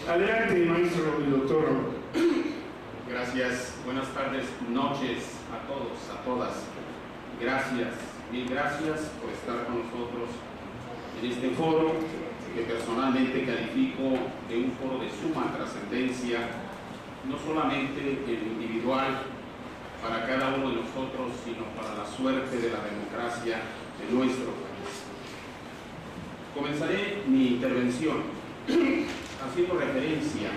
Adelante, maestro y doctor. Gracias, buenas tardes, noches a todos, a todas. Gracias, mil gracias por estar con nosotros en este foro que personalmente califico de un foro de suma trascendencia, no solamente en individual para cada uno de nosotros, sino para la suerte de la democracia de nuestro país. Comenzaré mi intervención haciendo referencia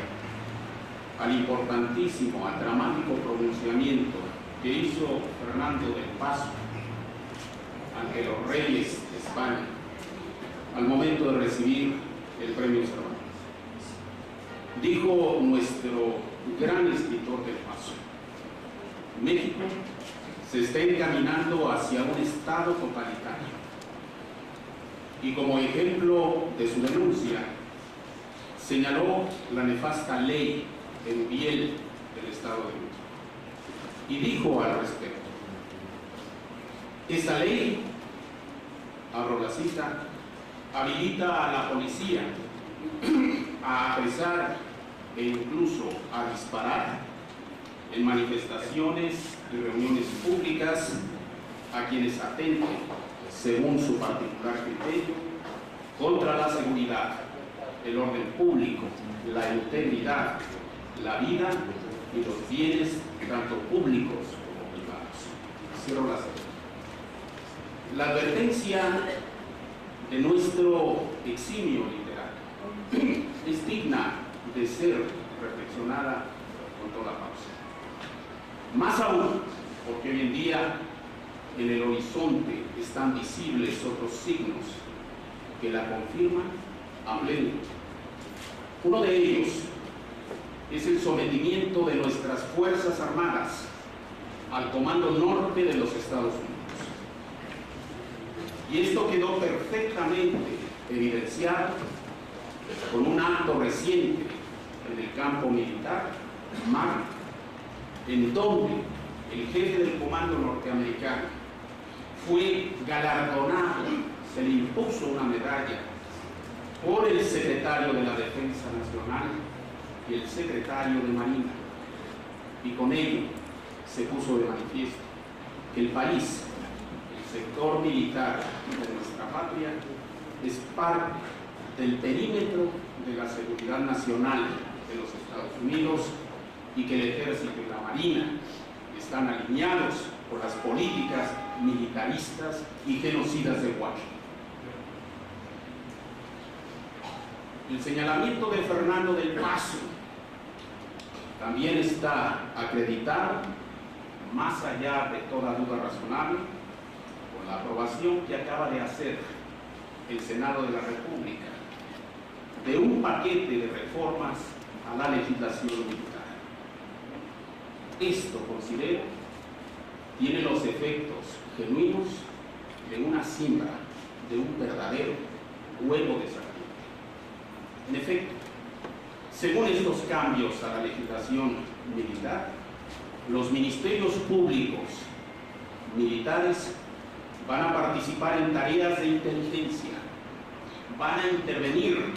al importantísimo, al dramático pronunciamiento que hizo Fernando del Paso ante los reyes de España al momento de recibir el premio Cervantes. Dijo nuestro gran escritor del Paso: México se está encaminando hacia un estado totalitario. Y como ejemplo de su denuncia, señaló la nefasta ley Erubiel del Estado de México y dijo al respecto: esta ley, abro la cita, habilita a la policía a apresar e incluso a disparar en manifestaciones y reuniones públicas a quienes atenten, según su particular criterio, contra la seguridad, el orden público, la integridad, la vida y los bienes tanto públicos como privados. Cierro la cita. La advertencia de nuestro eximio literario es digna de ser reflexionada con toda pausa. Más aún, porque hoy en día en el horizonte están visibles otros signos que la confirman a pleno. Uno de ellos es el sometimiento de nuestras Fuerzas Armadas al Comando Norte de los Estados Unidos. Y esto quedó perfectamente evidenciado con un acto reciente en el campo militar, Magna, en donde el jefe del Comando norteamericano fue galardonado, se le impuso una medalla por el secretario de la Defensa Nacional y el secretario de Marina. Y con ello se puso de manifiesto que el país, el sector militar de nuestra patria, es parte del perímetro de la seguridad nacional de los Estados Unidos y que el Ejército y la Marina están alineados por las políticas militaristas y genocidas de Washington. El señalamiento de Fernando del Paso también está acreditado, más allá de toda duda razonable, por la aprobación que acaba de hacer el Senado de la República de un paquete de reformas a la legislación militar. Esto, considero, tiene los efectos genuinos de una siembra, de un verdadero huevo de serpiente. En efecto, según estos cambios a la legislación militar, los ministerios públicos militares van a participar en tareas de inteligencia, van a intervenir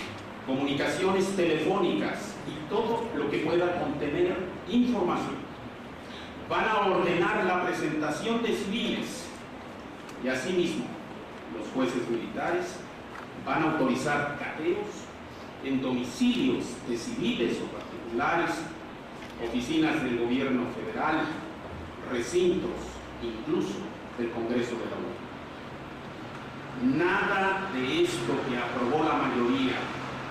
comunicaciones telefónicas y todo lo que pueda contener información. Van a ordenar la presentación de civiles y asimismo los jueces militares van a autorizar cateos en domicilios de civiles o particulares, oficinas del gobierno federal, recintos incluso del Congreso de la Unión. Nada de esto que aprobó la mayoría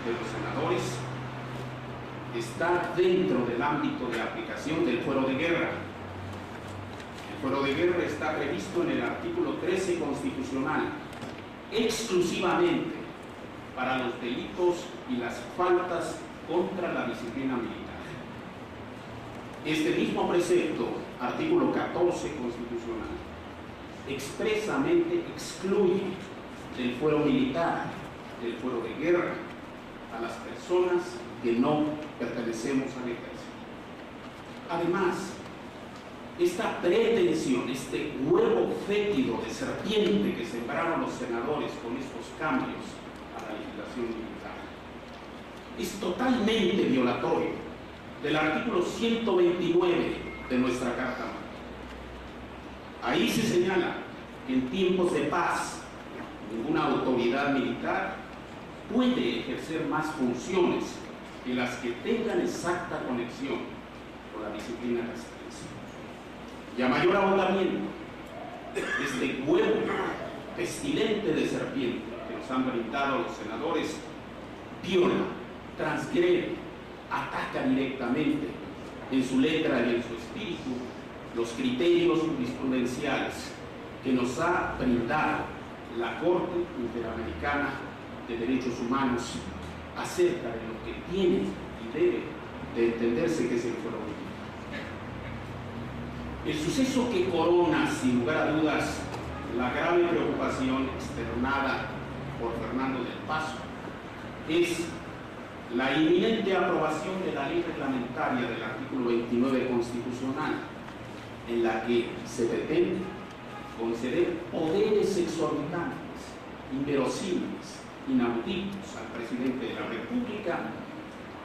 de los senadores está dentro del ámbito de aplicación del fuero de guerra. El fuero de guerra está previsto en el artículo 13 constitucional, exclusivamente para los delitos y las faltas contra la disciplina militar. Este mismo precepto, artículo 14 constitucional, expresamente excluye del fuero militar, del fuero de guerra, a las personas que no pertenecemos al ejército. Además, esta pretensión, este huevo fétido de serpiente que sembraron los senadores con estos cambios a la legislación militar, es totalmente violatorio del artículo 129 de nuestra Carta Magna. Ahí se señala que en tiempos de paz ninguna autoridad militar puede ejercer más funciones que las que tengan exacta conexión con la disciplina castrense. Y a mayor ahondamiento, este huevo pestilente de serpiente que nos han brindado los senadores viola, transgrede, ataca directamente en su letra y en su espíritu los criterios jurisprudenciales que nos ha brindado la Corte Interamericana de Derechos Humanos acerca de lo que tiene y debe de entenderse que es el fuero jurídico. El suceso que corona, sin lugar a dudas, la grave preocupación externada por Fernando del Paso es la inminente aprobación de la ley reglamentaria del artículo 29 constitucional, en la que se pretende conceder poderes exorbitantes, inverosímiles, inauditos al presidente de la República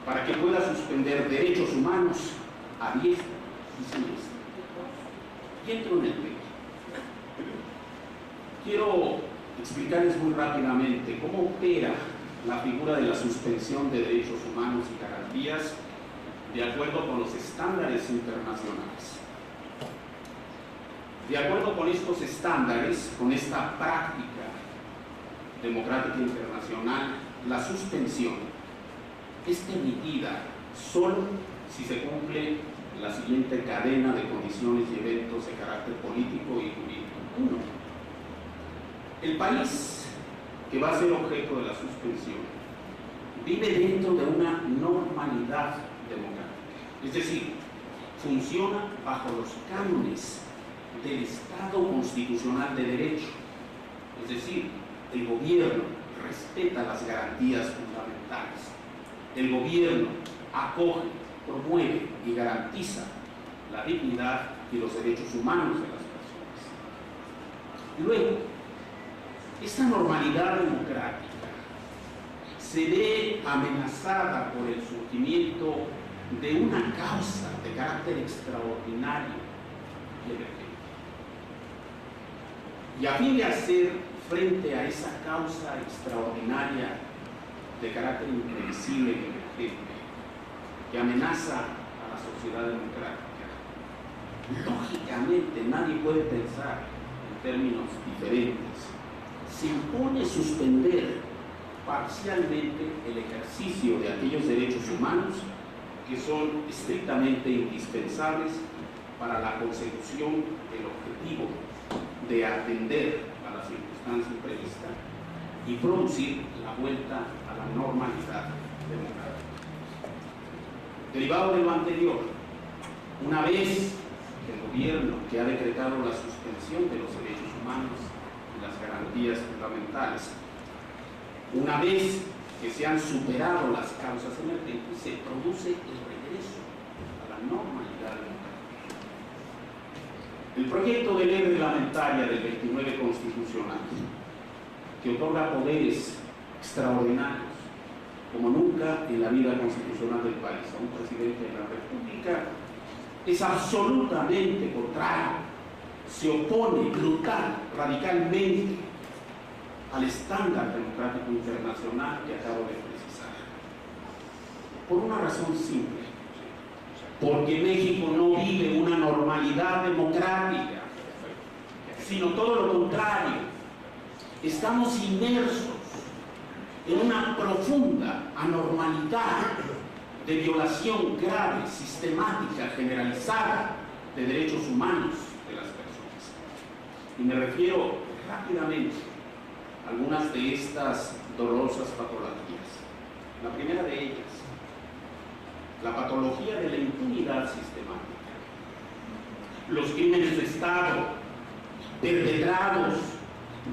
para que pueda suspender derechos humanos a diestra y siniestra. Y entro en el tema. Quiero explicarles muy rápidamente cómo opera la figura de la suspensión de derechos humanos y garantías de acuerdo con los estándares internacionales. De acuerdo con estos estándares, con esta práctica democrática internacional, la suspensión es permitida solo si se cumple la siguiente cadena de condiciones y eventos de carácter político y jurídico. 1. El país que va a ser objeto de la suspensión vive dentro de una normalidad democrática, es decir, funciona bajo los cánones del Estado constitucional de derecho, es decir, el gobierno respeta las garantías fundamentales, el gobierno acoge, promueve y garantiza la dignidad y los derechos humanos de las personas. Luego, esta normalidad democrática se ve amenazada por el surgimiento de una causa de carácter extraordinario y emergente. Y a fin de hacer frente a esa causa extraordinaria de carácter imprevisible y emergente que amenaza a la sociedad democrática, lógicamente nadie puede pensar en términos diferentes. Se impone suspender parcialmente el ejercicio de aquellos derechos humanos que son estrictamente indispensables para la consecución del objetivo de atender a la circunstancia prevista y producir la vuelta a la normalidad democrática. Derivado de lo anterior, una vez que el gobierno que ha decretado la suspensión de los derechos humanos y las garantías fundamentales, una vez que se han superado las causas emergentes, se produce el regreso a la normalidad democrática. El proyecto de ley reglamentaria del 29 constitucional, que otorga poderes extraordinarios, como nunca en la vida constitucional del país, a un presidente de la República, es absolutamente contrario, se opone brutal, radicalmente al estándar democrático internacional que acabo de precisar. Por una razón simple, porque México no vive una normalidad democrática, sino todo lo contrario. Estamos inmersos en una profunda anormalidad de violación grave, sistemática, generalizada de derechos humanos de las personas. Y me refiero rápidamente a algunas de estas dolorosas patologías. La primera de ellas, la patología de la impunidad sistemática. Los crímenes de Estado perpetrados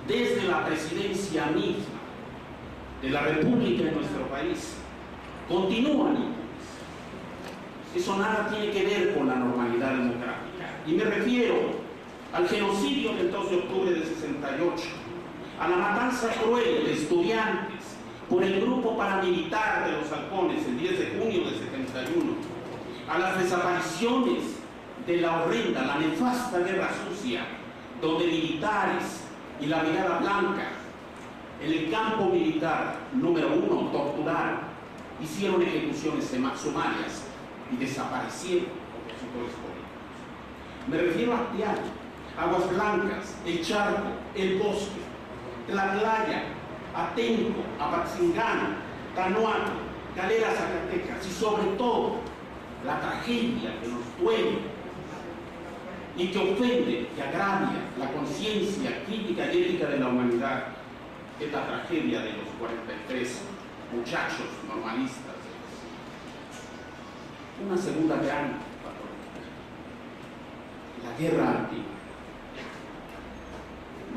desde la presidencia misma de la República en nuestro país continúan impunes. Eso nada tiene que ver con la normalidad democrática. Y me refiero al genocidio del 2 de octubre de 68, a la matanza cruel de estudiantes por el grupo paramilitar de los Halcones el 10 de junio de 71, a las desapariciones de la horrenda, la nefasta guerra sucia, donde militares y la Brigada Blanca en el campo militar número 1 torturaron, hicieron ejecuciones sumarias y desaparecieron opositores políticos. Me refiero a Pial, Aguas Blancas, el Charco, el Bosque, la Playa, Atenco, Apatzingán, Tanuato, Calera, Zacatecas y sobre todo la tragedia que nos duele y que ofende y agravia la conciencia crítica y ética de la humanidad, es la tragedia de los 43 muchachos normalistas. Una segunda gran patología, la guerra antigua.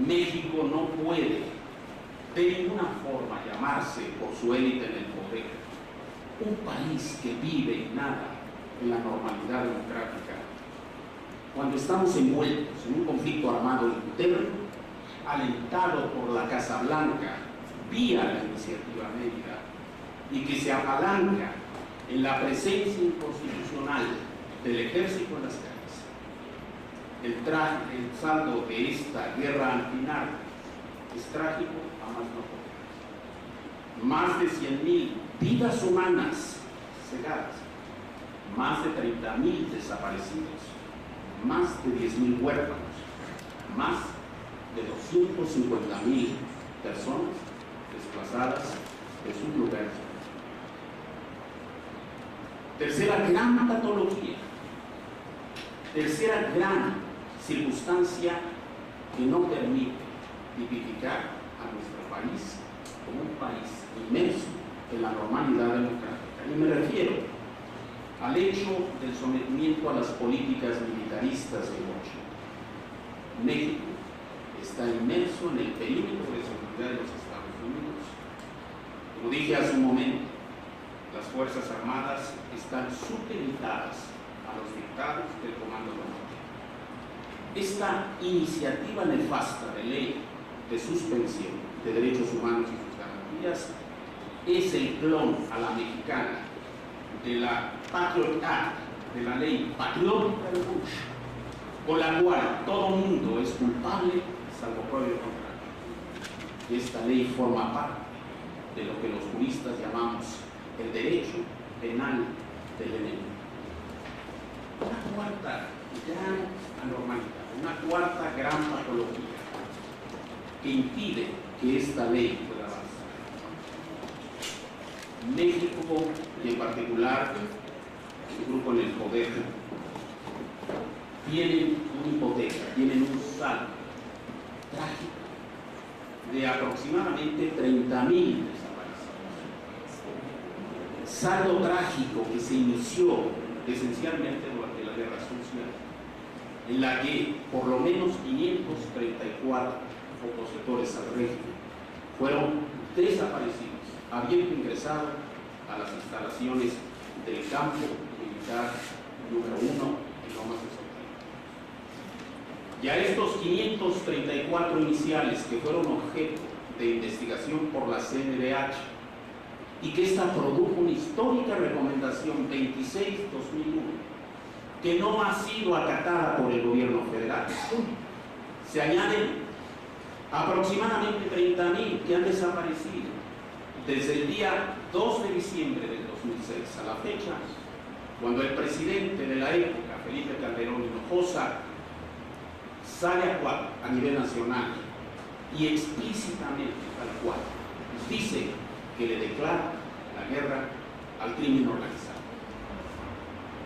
México no puede de ninguna forma llamarse por su élite en el poder un país que vive y nada en la normalidad democrática, cuando estamos envueltos en un conflicto armado interno, alentado por la Casa Blanca vía la Iniciativa Mérida, y que se apalanca en la presencia inconstitucional del ejército en las calles. El saldo de esta guerra antinarco es trágico a más no poder. Más de 100,000 vidas humanas cegadas, más de 30,000 desaparecidos, más de 10,000 huérfanos, más de 250,000 personas desplazadas de sus lugares. Tercera gran patología, tercera gran circunstancia que no permite tipificar a nuestro país como un país inmerso en la normalidad democrática. Y me refiero al hecho del sometimiento a las políticas militaristas de Washington. México está inmerso en el perímetro de seguridad de los Estados Unidos. Como dije hace un momento, las Fuerzas Armadas están supeditadas a los dictados del Comando Norte. Esta iniciativa nefasta de ley de suspensión de derechos humanos y sus garantías es el clon a la mexicana de la Patriot Act, de la ley patriótica de Bush, con la cual todo mundo es culpable salvo prueba contrario. Esta ley forma parte de lo que los juristas llamamos el derecho penal del enemigo. Una cuarta gran anormalidad, una cuarta gran patología que impide que esta ley pueda avanzar. México, y en particular el grupo en el poder, tienen una hipoteca, tienen un saldo trágico de aproximadamente 30,000 desaparecidos. Saldo trágico que se inició esencialmente durante la Guerra Sucia, en la que por lo menos 534 opositores al régimen fueron desaparecidos, habiendo ingresado a las instalaciones del campo militar número 1 en Lomas de Sotelo. Y a estos 534 iniciales que fueron objeto de investigación por la CNDH y que esta produjo una histórica recomendación 26/2001 que no ha sido acatada por el gobierno federal, se añaden aproximadamente 30,000 que han desaparecido desde el día 2 de diciembre del 2006 a la fecha, cuando el presidente de la época, Felipe Calderón Hinojosa, sale a nivel nacional y explícitamente, tal cual, dice que le declara la guerra al crimen organizado.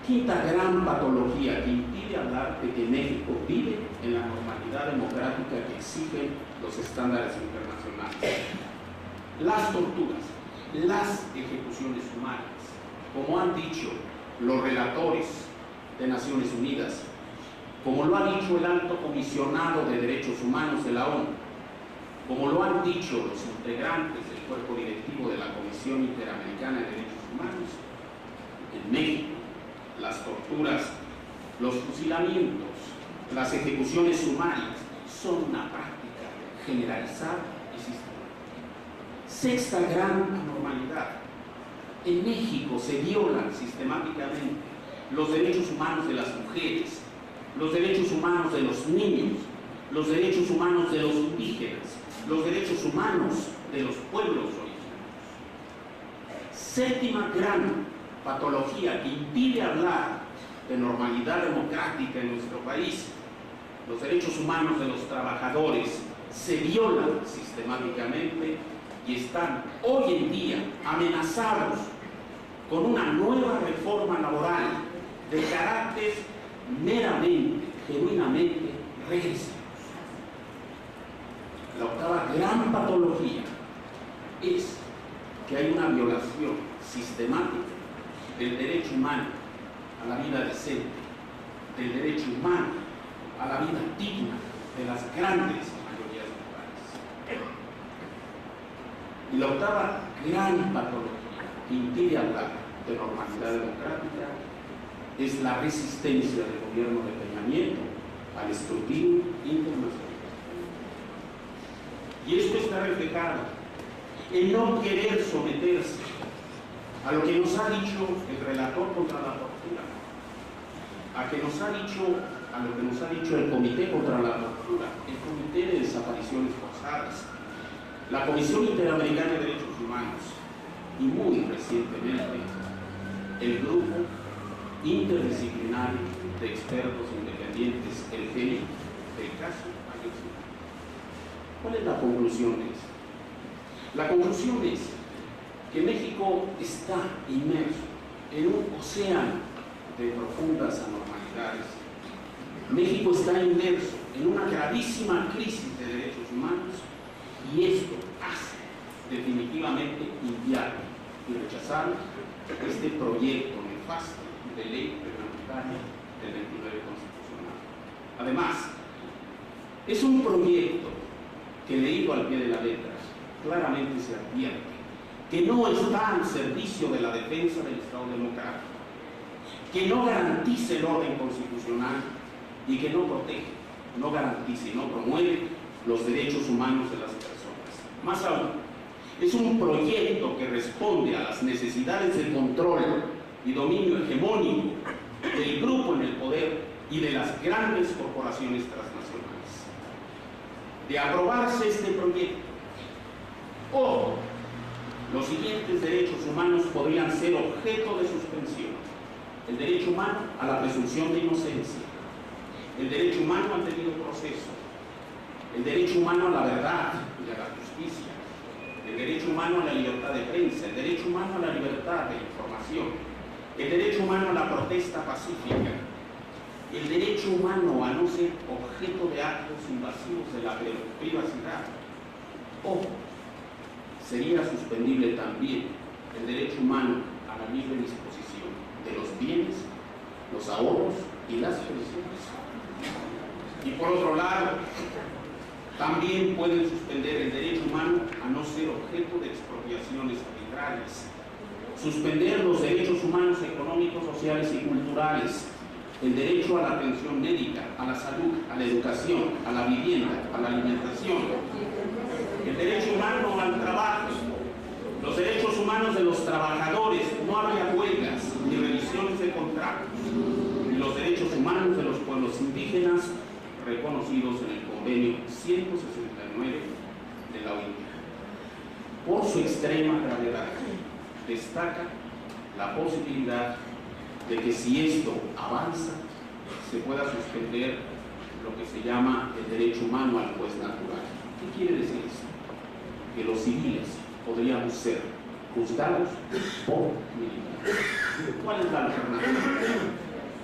Quinta gran patología que impide hablar de que México vive en la normalidad democrática que exigen los estándares internacionales. Las torturas, las ejecuciones humanas, como han dicho los relatores de Naciones Unidas, como lo ha dicho el Alto Comisionado de Derechos Humanos de la ONU, como lo han dicho los integrantes del cuerpo directivo de la Comisión Interamericana de Derechos Humanos, en México las torturas, los fusilamientos, las ejecuciones sumarias son una práctica generalizada y sistemática. Sexta gran anormalidad. En México se violan sistemáticamente los derechos humanos de las mujeres, los derechos humanos de los niños, los derechos humanos de los indígenas, los derechos humanos de los pueblos originarios. Séptima gran patología que impide hablar de normalidad democrática en nuestro país: los derechos humanos de los trabajadores se violan sistemáticamente y están hoy en día amenazados con una nueva reforma laboral de carácter meramente, genuinamente regresivo. La octava gran patología es que hay una violación sistemática del derecho humano a la vida decente, del derecho humano a la vida digna de las grandes mayorías del país. Y la octava gran patología que impide hablar de normalidad democrática es la resistencia del gobierno de Peña Nieto al escrutinio internacional. Y esto está reflejado en no querer someterse a lo que nos ha dicho el relator contra la tortura, a lo que nos ha dicho el Comité contra la Tortura, el Comité de Desapariciones Forzadas, la Comisión Interamericana de Derechos Humanos y muy recientemente el Grupo Interdisciplinario de Expertos Independientes, el GENI, del caso Ayotzinapa. ¿Cuál es la conclusión de esto? La conclusión es que México está inmerso en un océano de profundas anormalidades. México está inmerso en una gravísima crisis de derechos humanos y esto hace definitivamente inviable y rechazable este proyecto nefasto de ley reglamentaria del 29 constitucional. Además, es un proyecto que, leído al pie de la letra, claramente se advierte que no está al servicio de la defensa del Estado democrático, que no garantice el orden constitucional y que no protege, no garantice y no promueve los derechos humanos de las personas. Más aún, es un proyecto que responde a las necesidades de control y dominio hegemónico del grupo en el poder y de las grandes corporaciones transnacionales. De aprobarse este proyecto, los siguientes derechos humanos podrían ser objeto de suspensión: el derecho humano a la presunción de inocencia, el derecho humano al debido proceso, el derecho humano a la verdad y a la justicia, el derecho humano a la libertad de prensa, el derecho humano a la libertad de información, el derecho humano a la protesta pacífica, el derecho humano a no ser objeto de actos invasivos de la privacidad. Sería suspendible también el derecho humano a la libre disposición de los bienes, los ahorros y las pensiones. Y por otro lado, también pueden suspender el derecho humano a no ser objeto de expropiaciones arbitrarias, suspender los derechos humanos económicos, sociales y culturales, el derecho a la atención médica, a la salud, a la educación, a la vivienda, a la alimentación, el derecho humano al trabajo, los derechos humanos de los trabajadores, no habría huelgas ni revisiones de contratos, y los derechos humanos de los pueblos indígenas reconocidos en el convenio 169 de la OIT. Por su extrema gravedad, destaca la posibilidad de que, si esto avanza, se pueda suspender lo que se llama el derecho humano al juez natural. ¿Qué quiere decir esto? Que los civiles podríamos ser juzgados por militares. ¿Cuál es la alternativa?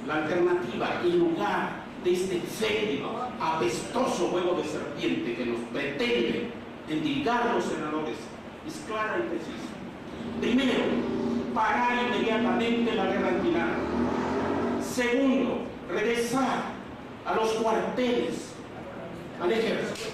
La alternativa, en lugar de este fétido, apestoso juego de serpiente que nos pretende endilgar los senadores, es clara y precisa. Primero, parar inmediatamente la guerra antilana. Segundo, regresar a los cuarteles, al ejército.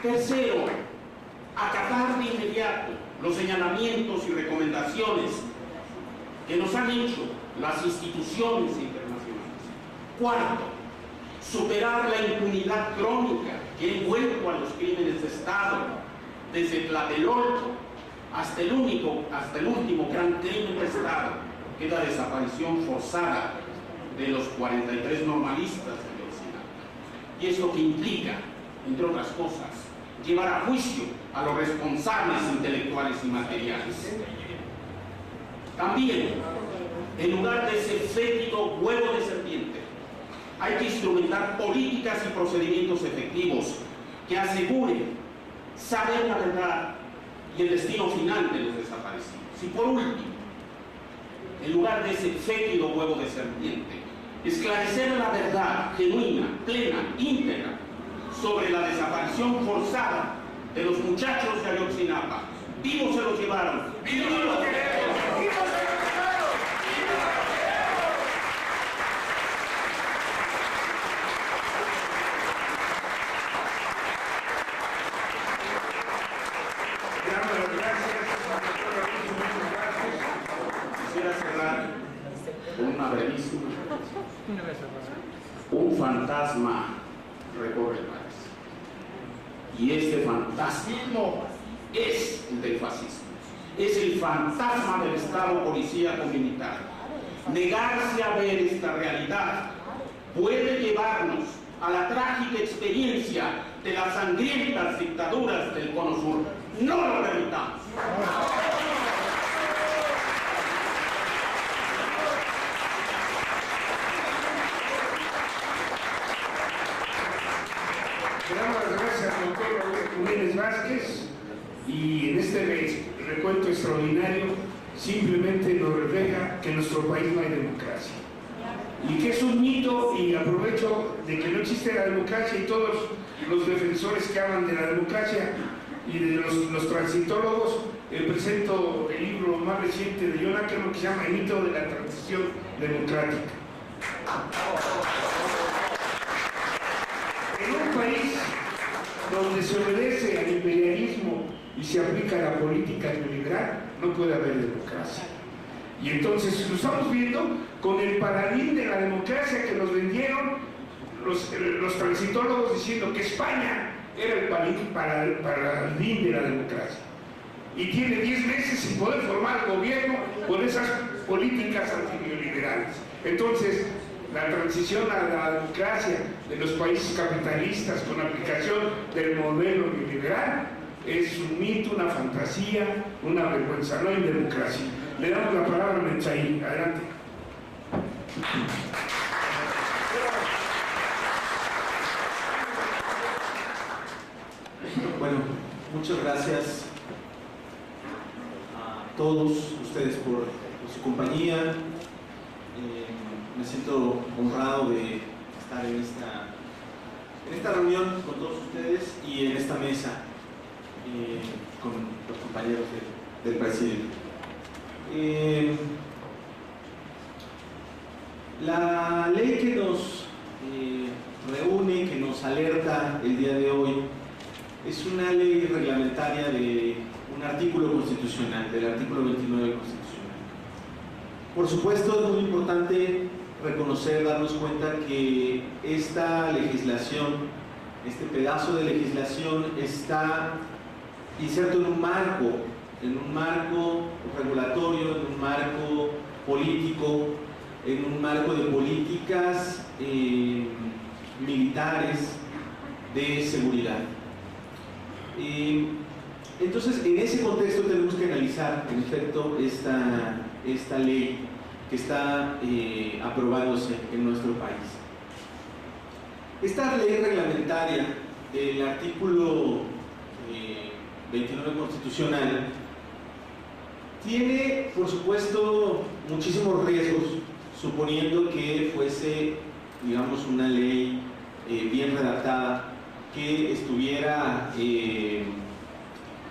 Tercero, acatar de inmediato los señalamientos y recomendaciones que nos han hecho las instituciones internacionales. Cuarto, superar la impunidad crónica que ha envuelto a los crímenes de Estado, desde Tlatelolco hasta el último gran crimen de Estado, que es la desaparición forzada de los 43 normalistas de Ayotzinapa. Y es lo que implica, entre otras cosas, llevar a juicio a los responsables intelectuales y materiales. También, en lugar de ese fétido huevo de serpiente, hay que instrumentar políticas y procedimientos efectivos que aseguren saber la verdad y el destino final de los desaparecidos. Y por último, en lugar de ese fétido huevo de serpiente, esclarecer la verdad genuina, plena, íntegra sobre la desaparición forzada de los muchachos de Ayotzinapa. Vivos se los llevaron. ¡Vivos los queremos! ¡Vivos se los llevaron! Quisiera cerrar con una brevísima. Un fantasma recorre el país. Y este fantasma es el del fascismo. Es el fantasma del Estado policíaco-militar. Negarse a ver esta realidad puede llevarnos a la trágica experiencia de las sangrientas dictaduras del Cono Sur. No lo permitamos. Damos las gracias al doctor Roberto Jiménez Vázquez, y en este recuento extraordinario simplemente nos refleja que en nuestro país no hay democracia y que es un mito, y aprovecho de que no existe la democracia, y todos los defensores que hablan de la democracia y de los transitólogos, presento el libro más reciente de John Ackerman que se llama El mito de la transición democrática. En un país donde se obedece al imperialismo y se aplica la política neoliberal, no puede haber democracia. Y entonces lo estamos viendo con el paladín de la democracia que nos vendieron los transitólogos, diciendo que España era el paladín de la democracia. Y tiene 10 meses sin poder formar el gobierno con esas políticas antineoliberales. Entonces, la transición a la democracia de los países capitalistas con aplicación del modelo neoliberal es un mito, una fantasía, una vergüenza. No hay democracia. Le damos la palabra a Metzaí. Adelante. Bueno, muchas gracias a todos ustedes por su compañía. Me siento honrado de estar en esta reunión con todos ustedes y en esta mesa con los compañeros del presidio. La ley que nos reúne, que nos alerta el día de hoy, es una ley reglamentaria de un artículo constitucional, del artículo 29 constitucional. Por supuesto, es muy importante reconocer, darnos cuenta que esta legislación, este pedazo de legislación está inserto en un marco regulatorio, en un marco político, en un marco de políticas militares de seguridad. Entonces, en ese contexto tenemos que analizar, en efecto, esta ley que está aprobándose en nuestro país. Esta ley reglamentaria del artículo 29 constitucional tiene, por supuesto, muchísimos riesgos, suponiendo que fuese, digamos, una ley bien redactada, que estuviera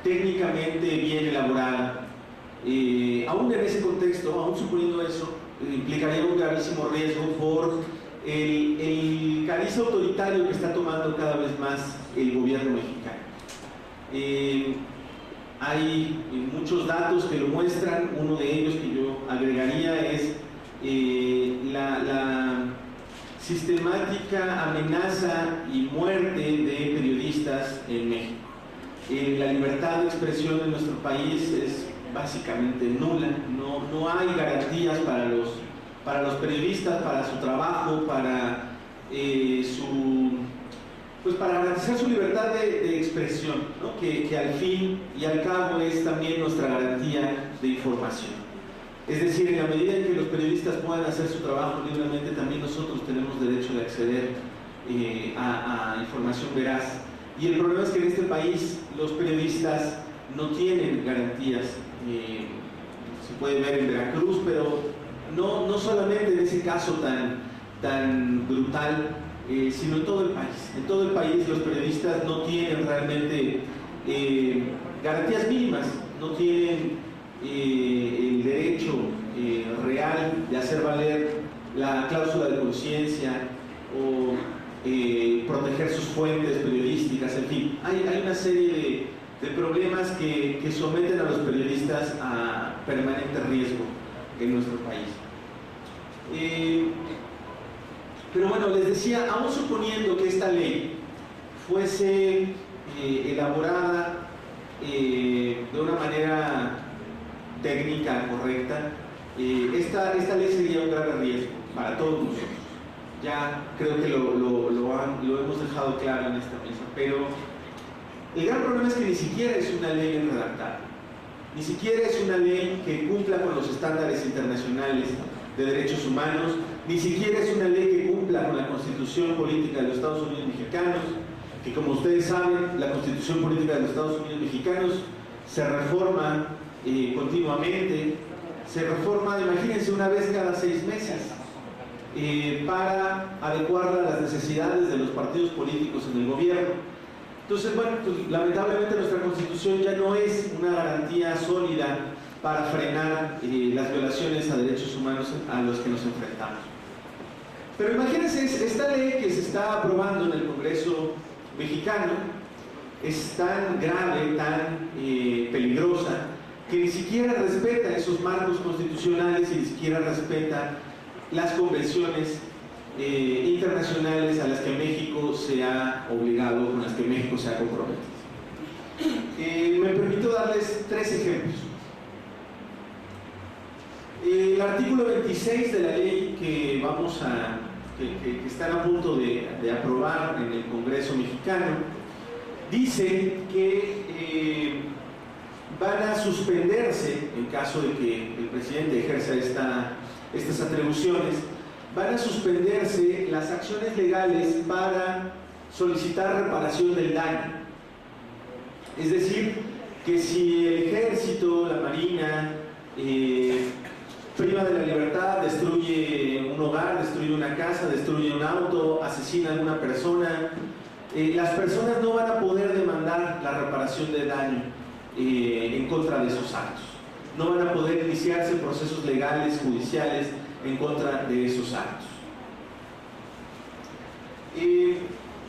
técnicamente bien elaborada. Aún en ese contexto, aún suponiendo eso, implicaría un gravísimo riesgo por el cariz autoritario que está tomando cada vez más el gobierno mexicano. Hay muchos datos que lo muestran. Uno de ellos que yo agregaría es la sistemática amenaza y muerte de periodistas en México. La libertad de expresión en nuestro país es básicamente nula. No hay garantías para los periodistas, para su trabajo, para para garantizar su libertad de expresión, ¿no? que al fin y al cabo es también nuestra garantía de información. Es decir, en la medida en que los periodistas puedan hacer su trabajo libremente, también nosotros tenemos derecho de acceder a información veraz. Y el problema es que en este país los periodistas no tienen garantías. Se puede ver en Veracruz, pero no solamente en ese caso tan brutal, sino en todo el país. En todo el país los periodistas no tienen realmente garantías mínimas, no tienen el derecho real de hacer valer la cláusula de conciencia o proteger sus fuentes periodísticas, en fin. Hay una serie de problemas que someten a los periodistas a permanente riesgo en nuestro país. Pero bueno, les decía, aún suponiendo que esta ley fuese elaborada de una manera técnica correcta, esta ley sería un grave riesgo para todos nosotros. Ya creo que lo hemos dejado claro en esta mesa, pero el gran problema es que ni siquiera es una ley bien redactada, ni siquiera es una ley que cumpla con los estándares internacionales de derechos humanos, ni siquiera es una ley que cumpla con la Constitución Política de los Estados Unidos Mexicanos, que como ustedes saben, la Constitución Política de los Estados Unidos Mexicanos se reforma continuamente, se reforma, imagínense, una vez cada 6 meses, para adecuarla a las necesidades de los partidos políticos en el gobierno. Entonces, bueno, pues, lamentablemente nuestra Constitución ya no es una garantía sólida para frenar las violaciones a derechos humanos a los que nos enfrentamos. Pero imagínense, esta ley que se está aprobando en el Congreso mexicano es tan grave, tan peligrosa, que ni siquiera respeta esos marcos constitucionales y ni siquiera respeta las convenciones internacionales a las que México se ha obligado, con las que México se ha comprometido. Me permito darles 3 ejemplos. El artículo 26 de la ley que están a punto de aprobar en el Congreso mexicano dice que van a suspenderse, en caso de que el presidente ejerza estas atribuciones, van a suspenderse las acciones legales para solicitar reparación del daño. Es decir, que si el ejército, la marina, priva de la libertad, destruye un hogar, destruye una casa, destruye un auto, asesina a alguna persona, las personas no van a poder demandar la reparación de daño en contra de esos actos. No van a poder iniciarse procesos legales, judiciales, en contra de esos actos.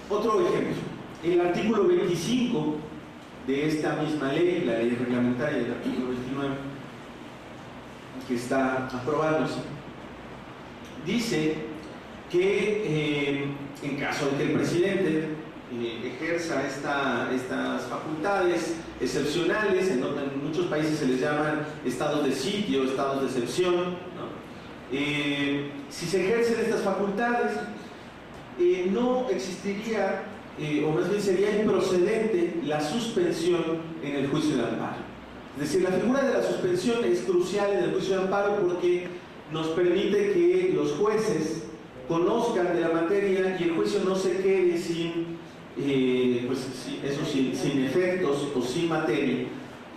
Otro ejemplo, el artículo 25 de esta misma ley, la ley reglamentaria del artículo 29, que está aprobándose, dice que en caso de que el presidente ejerza estas facultades excepcionales, en muchos países se les llaman estados de sitio, estados de excepción, ¿no? Si se ejercen estas facultades, no existiría, o más bien sería improcedente la suspensión en el juicio de amparo. Es decir, la figura de la suspensión es crucial en el juicio de amparo porque nos permite que los jueces conozcan de la materia y el juicio no se quede sin efectos o sin materia,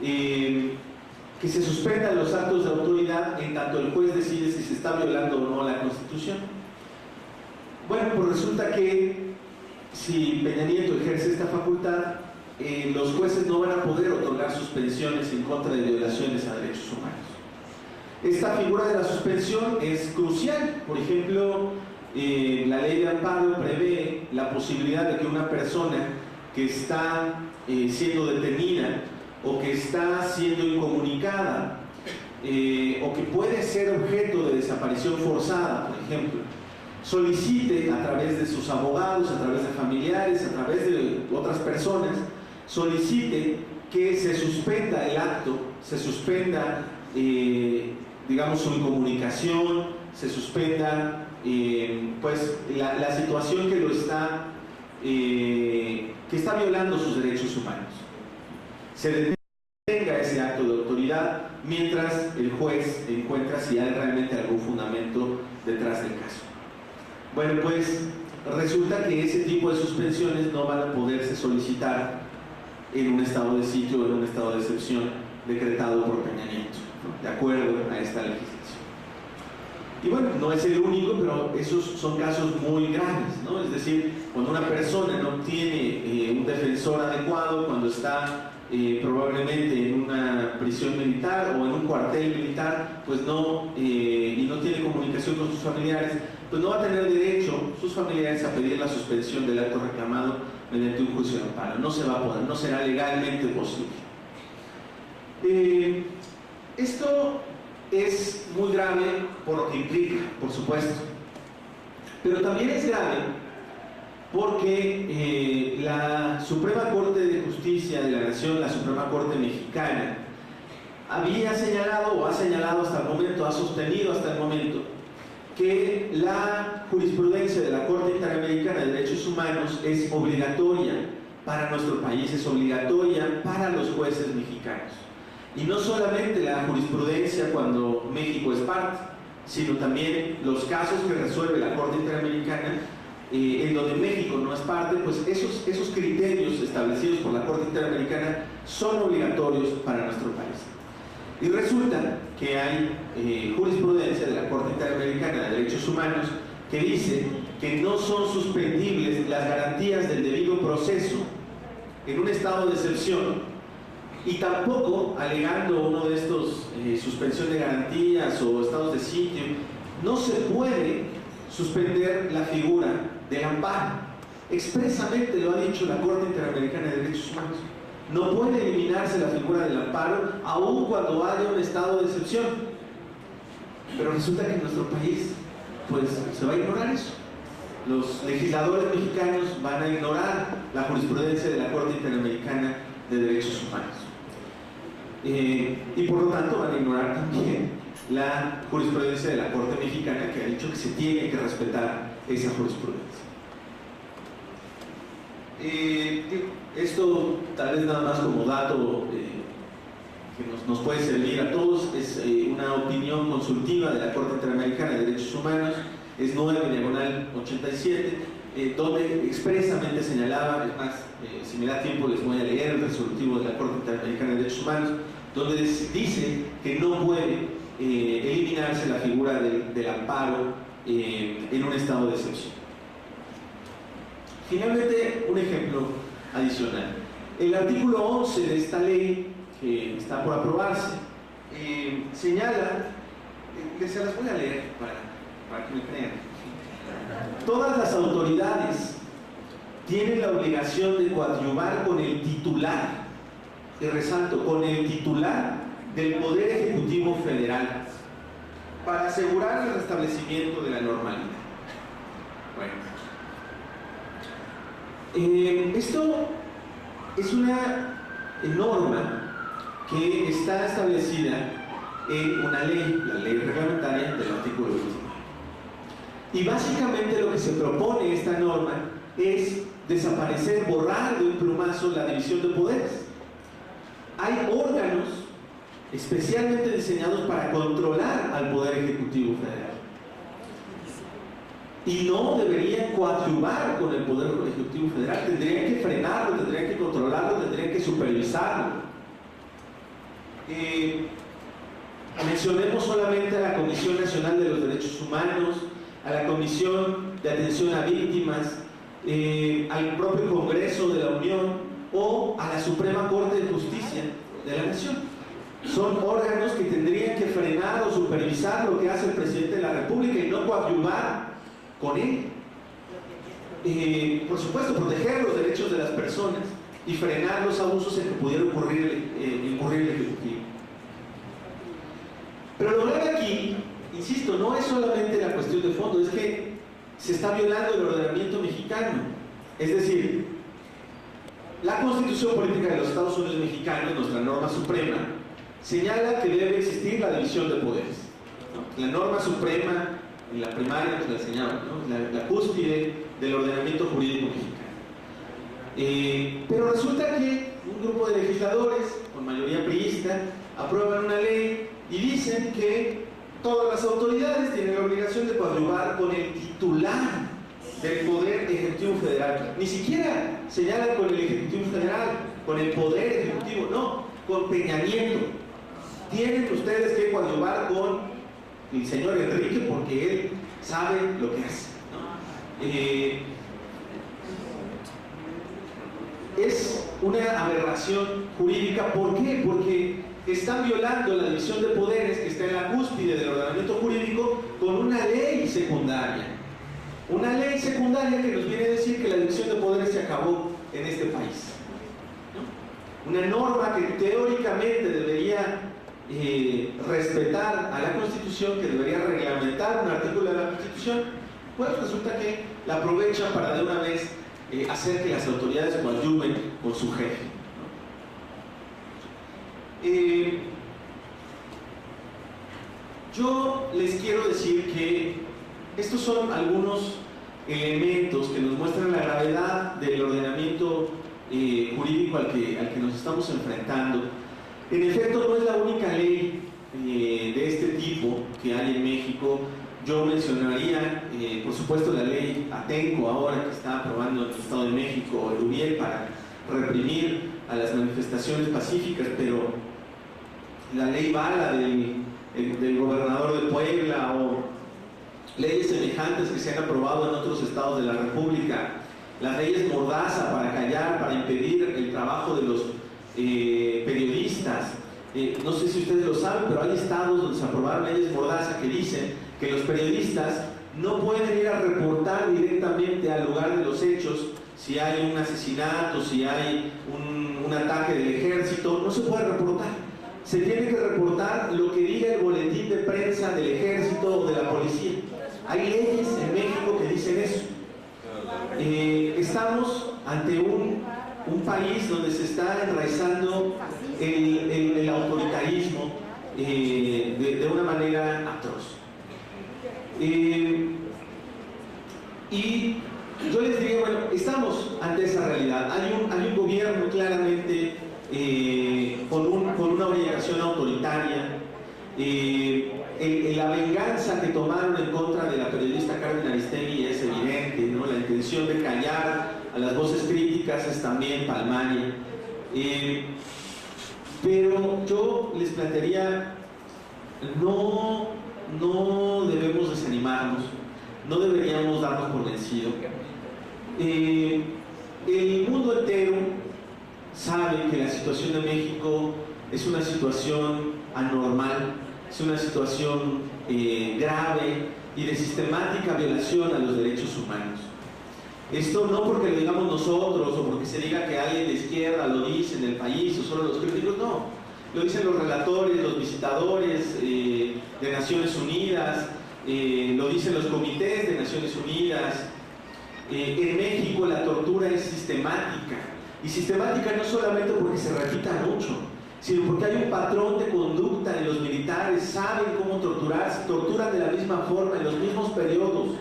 que se suspendan los actos de autoridad en tanto el juez decide si se está violando o no la Constitución. Bueno, pues resulta que si Peña Nieto ejerce esta facultad, los jueces no van a poder otorgar suspensiones en contra de violaciones a derechos humanos. Esta figura de la suspensión es crucial. Por ejemplo, la ley de amparo prevé la posibilidad de que una persona que está siendo detenida o que está siendo incomunicada o que puede ser objeto de desaparición forzada, por ejemplo, solicite a través de sus abogados, a través de familiares, a través de otras personas, solicite que se suspenda el acto, se suspenda, digamos, su incomunicación, se suspenda pues la situación que lo está, que está violando sus derechos humanos. Se detenga ese acto de autoridad mientras el juez encuentra si hay realmente algún fundamento detrás del caso. Bueno, pues resulta que ese tipo de suspensiones no van a poderse solicitar en un estado de sitio o en un estado de excepción decretado por Peña Nieto, ¿no?, de acuerdo a esta legislación. Y bueno, no es el único, pero esos son casos muy graves, ¿no? Es decir, cuando una persona no tiene un defensor adecuado, cuando está probablemente en una prisión militar o en un cuartel militar, pues no, y no tiene comunicación con sus familiares, pues no va a tener derecho sus familiares a pedir la suspensión del acto reclamado mediante un juicio de amparo. No se va a poder, no será legalmente posible. Esto es muy grave por lo que implica, por supuesto, pero también es grave porque la Suprema Corte de Justicia de la Nación, la Suprema Corte Mexicana, había señalado o ha señalado hasta el momento, ha sostenido hasta el momento que la jurisprudencia de la Corte Interamericana de Derechos Humanos es obligatoria para nuestro país, es obligatoria para los jueces mexicanos. Y no solamente la jurisprudencia cuando México es parte, sino también los casos que resuelve la Corte Interamericana en donde México no es parte, pues esos criterios establecidos por la Corte Interamericana son obligatorios para nuestro país. Y resulta que hay jurisprudencia de la Corte Interamericana de Derechos Humanos que dice que no son suspendibles las garantías del debido proceso en un estado de excepción, y tampoco, alegando uno de estos suspensión de garantías o estados de sitio, no se puede suspender la figura del amparo. Expresamente lo ha dicho la Corte Interamericana de Derechos Humanos. No puede eliminarse la figura del amparo aun cuando haya un estado de excepción. Pero resulta que en nuestro país pues se va a ignorar eso. Los legisladores mexicanos van a ignorar la jurisprudencia de la Corte Interamericana de Derechos Humanos. Y por lo tanto van a ignorar también la jurisprudencia de la Corte Mexicana, que ha dicho que se tiene que respetar esa jurisprudencia. Esto tal vez nada más como dato que nos puede servir a todos, es una opinión consultiva de la Corte Interamericana de Derechos Humanos, es 9/87, donde expresamente señalaba, es más, si me da tiempo les voy a leer el resolutivo de la Corte Interamericana de Derechos Humanos, donde dice que no puede eliminarse la figura del amparo en un estado de excepción. Finalmente, un ejemplo adicional. El artículo 11 de esta ley, que está por aprobarse, señala, se las voy a leer para que me crean. Todas las autoridades tienen la obligación de coadyuvar con el titular, y resalto, con el titular del Poder Ejecutivo Federal para asegurar el restablecimiento de la normalidad. Bueno, esto es una norma que está establecida en una ley, la ley reglamentaria del artículo 29. Y básicamente lo que se propone esta norma es desaparecer, borrar de un plumazo la división de poderes. Hay órganos especialmente diseñados para controlar al Poder Ejecutivo Federal. Y no deberían coadyuvar con el Poder Ejecutivo Federal, tendrían que frenarlo, tendrían que controlarlo, tendrían que supervisarlo. Mencionemos solamente a la Comisión Nacional de los Derechos Humanos, a la Comisión de Atención a Víctimas, al propio Congreso de la Unión o a la Suprema Corte de Justicia de la Nación. Son órganos que tendrían que frenar o supervisar lo que hace el presidente de la República y no coadyuvar con él. Por supuesto, proteger los derechos de las personas y frenar los abusos en que pudiera incurrir el Ejecutivo. Pero lo grave aquí, insisto, no es solamente la cuestión de fondo, es que se está violando el ordenamiento mexicano. Es decir, la Constitución Política de los Estados Unidos Mexicanos, nuestra norma suprema, señala que debe existir la división de poderes, ¿no? La norma suprema, en la primaria nos la enseñaban, ¿no? La cúspide del ordenamiento jurídico mexicano. Pero resulta que un grupo de legisladores, con mayoría priista, aprueban una ley y dicen que todas las autoridades tienen la obligación de coadyuvar con el titular del Poder Ejecutivo Federal. Ni siquiera señalan con el Ejecutivo Federal, con el Poder Ejecutivo, no, con Peña Nieto. Tienen ustedes que coadyuvar con el señor Enrique porque él sabe lo que hace, ¿no? Es una aberración jurídica. ¿Por qué? Porque están violando la división de poderes que está en la cúspide del ordenamiento jurídico con una ley secundaria. Una ley secundaria que nos viene a decir que la división de poderes se acabó en este país, ¿no? Una norma que teóricamente debería respetar a la Constitución, que debería reglamentar un artículo de la Constitución, pues resulta que la aprovechan para de una vez hacer que las autoridades coadyuven con su jefe, ¿no? Yo les quiero decir que estos son algunos elementos que nos muestran la gravedad del ordenamiento jurídico al que nos estamos enfrentando. En efecto, no es la única ley de este tipo que hay en México. Yo mencionaría, por supuesto, la ley Atenco, ahora que está aprobando en el Estado de México el UBIEL para reprimir a las manifestaciones pacíficas, pero la ley Bala del gobernador de Puebla, o leyes semejantes que se han aprobado en otros estados de la República, las leyes Mordaza para callar, para impedir el trabajo de los periodistas. No sé si ustedes lo saben, pero hay estados donde se aprobaron leyes Mordaza que dicen que los periodistas no pueden ir a reportar directamente al lugar de los hechos. Si hay un asesinato, si hay un ataque del ejército, no se puede reportar. Se tiene que reportar lo que diga el boletín de prensa del ejército o de la policía. Hay leyes en México que dicen eso. Estamos ante un país donde se está enraizando el autoritarismo de una manera atroz. Y yo les digo, bueno, estamos ante esa realidad. Hay un gobierno claramente con una obligación autoritaria. La venganza que tomaron en contra de la periodista Carmen Aristegui es evidente, ¿no? La intención de callar a las voces críticas es también palmaria. Pero yo les plantearía, no debemos desanimarnos, no deberíamos darnos por vencido. El mundo entero sabe que la situación de México es una situación anormal, es una situación grave y de sistemática violación a los derechos humanos. Esto no porque lo digamos nosotros o porque se diga que alguien de izquierda lo dice en el país o solo los críticos, no. Lo dicen los relatores, los visitadores de Naciones Unidas, lo dicen los comités de Naciones Unidas. En México la tortura es sistemática, y sistemática no solamente porque se repita mucho, sino porque hay un patrón de conducta en los militares, saben cómo torturar, se torturan de la misma forma, en los mismos periodos.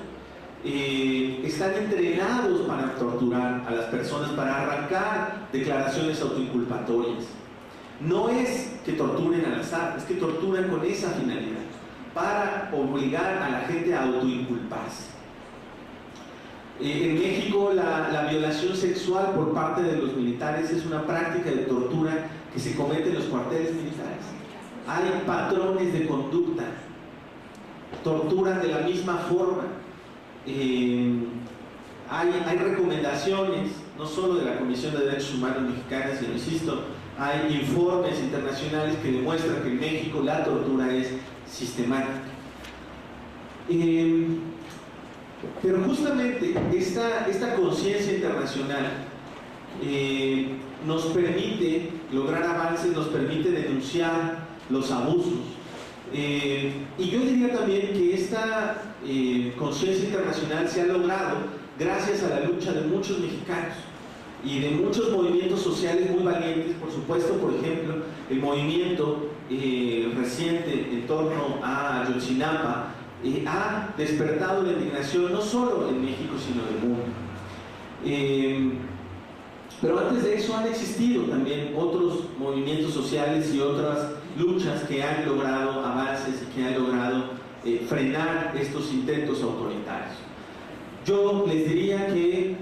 Están entrenados para torturar a las personas, para arrancar declaraciones autoinculpatorias. No es que torturen al azar, es que torturan con esa finalidad, para obligar a la gente a autoinculparse. En México la violación sexual por parte de los militares es una práctica de tortura que se comete en los cuarteles militares. Hay patrones de conducta, torturan de la misma forma. Hay recomendaciones, no solo de la Comisión de Derechos Humanos Mexicana, sino, insisto, hay informes internacionales que demuestran que en México la tortura es sistemática. Pero justamente esta conciencia internacional nos permite lograr avances, nos permite denunciar los abusos. Y yo diría también que esta conciencia internacional se ha logrado gracias a la lucha de muchos mexicanos y de muchos movimientos sociales muy valientes. Por supuesto, por ejemplo, el movimiento reciente en torno a Ayotzinapa ha despertado la indignación no solo en México, sino en el mundo. Pero antes de eso han existido también otros movimientos sociales y otras luchas que han logrado avances y que han logrado frenar estos intentos autoritarios. Yo les diría que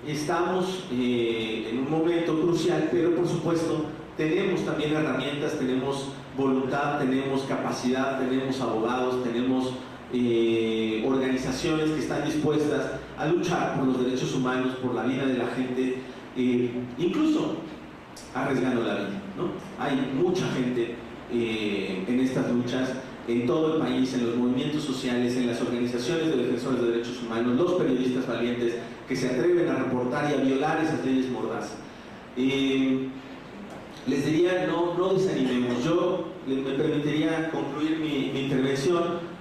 estamos en un momento crucial, pero por supuesto tenemos también herramientas, tenemos voluntad, tenemos capacidad, tenemos abogados, tenemos organizaciones que están dispuestas a luchar por los derechos humanos, por la vida de la gente, incluso arriesgando la vida, ¿no? Hay mucha gente en estas luchas, en todo el país, en los movimientos sociales, en las organizaciones de defensores de derechos humanos, los periodistas valientes que se atreven a reportar y a violar esas leyes mordaces. Les diría, no desanimemos. Yo me permitiría concluir mi intervención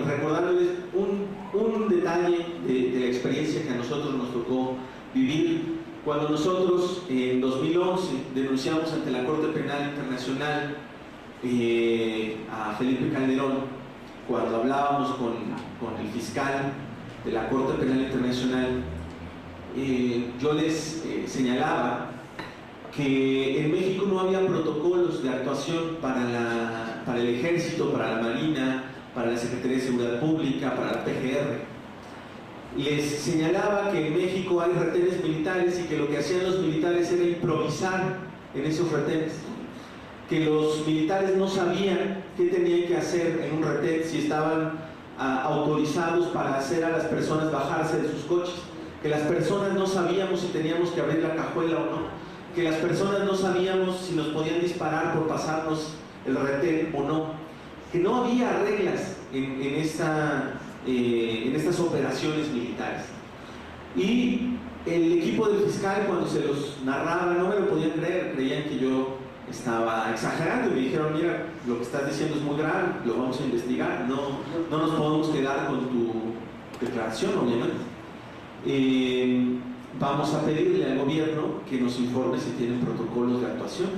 recordándoles un detalle de la experiencia que a nosotros nos tocó vivir cuando nosotros en 2011 denunciamos ante la Corte Penal Internacional a Felipe Calderón, cuando hablábamos con el fiscal de la Corte Penal Internacional. Yo les señalaba que en México no había protocolos de actuación para el Ejército, para la Marina, para la Secretaría de Seguridad Pública, para la PGR. Les señalaba que en México hay retenes militares y que lo que hacían los militares era improvisar en esos retenes, que los militares no sabían qué tenían que hacer en un retén, si estaban autorizados para hacer a las personas bajarse de sus coches, que las personas no sabíamos si teníamos que abrir la cajuela o no, que las personas no sabíamos si nos podían disparar por pasarnos el retén o no, que no había reglas en estas operaciones militares. Y el equipo del fiscal, cuando se los narraba, no me lo podían creer, creían que yo estaba exagerando y me dijeron: mira, lo que estás diciendo es muy grave, lo vamos a investigar, no nos podemos quedar con tu declaración, obviamente. Vamos a pedirle al gobierno que nos informe si tienen protocolos de actuación.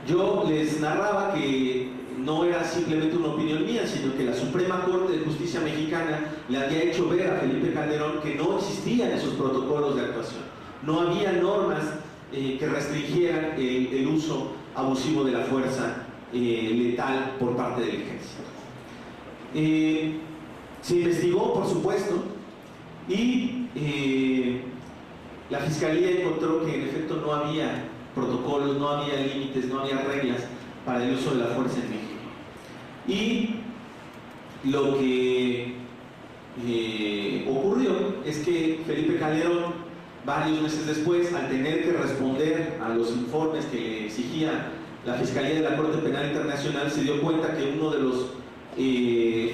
Yo les narraba que no era simplemente una opinión mía, sino que la Suprema Corte de Justicia Mexicana le había hecho ver a Felipe Calderón que no existían esos protocolos de actuación. No había normas que restringieran el uso abusivo de la fuerza letal por parte del ejército. Se investigó, por supuesto, y la Fiscalía encontró que en efecto no había protocolos, no había límites, no había reglas para el uso de la fuerza en México. Y lo que ocurrió es que Felipe Calderón, varios meses después, al tener que responder a los informes que le exigía la Fiscalía de la Corte Penal Internacional, se dio cuenta que uno de los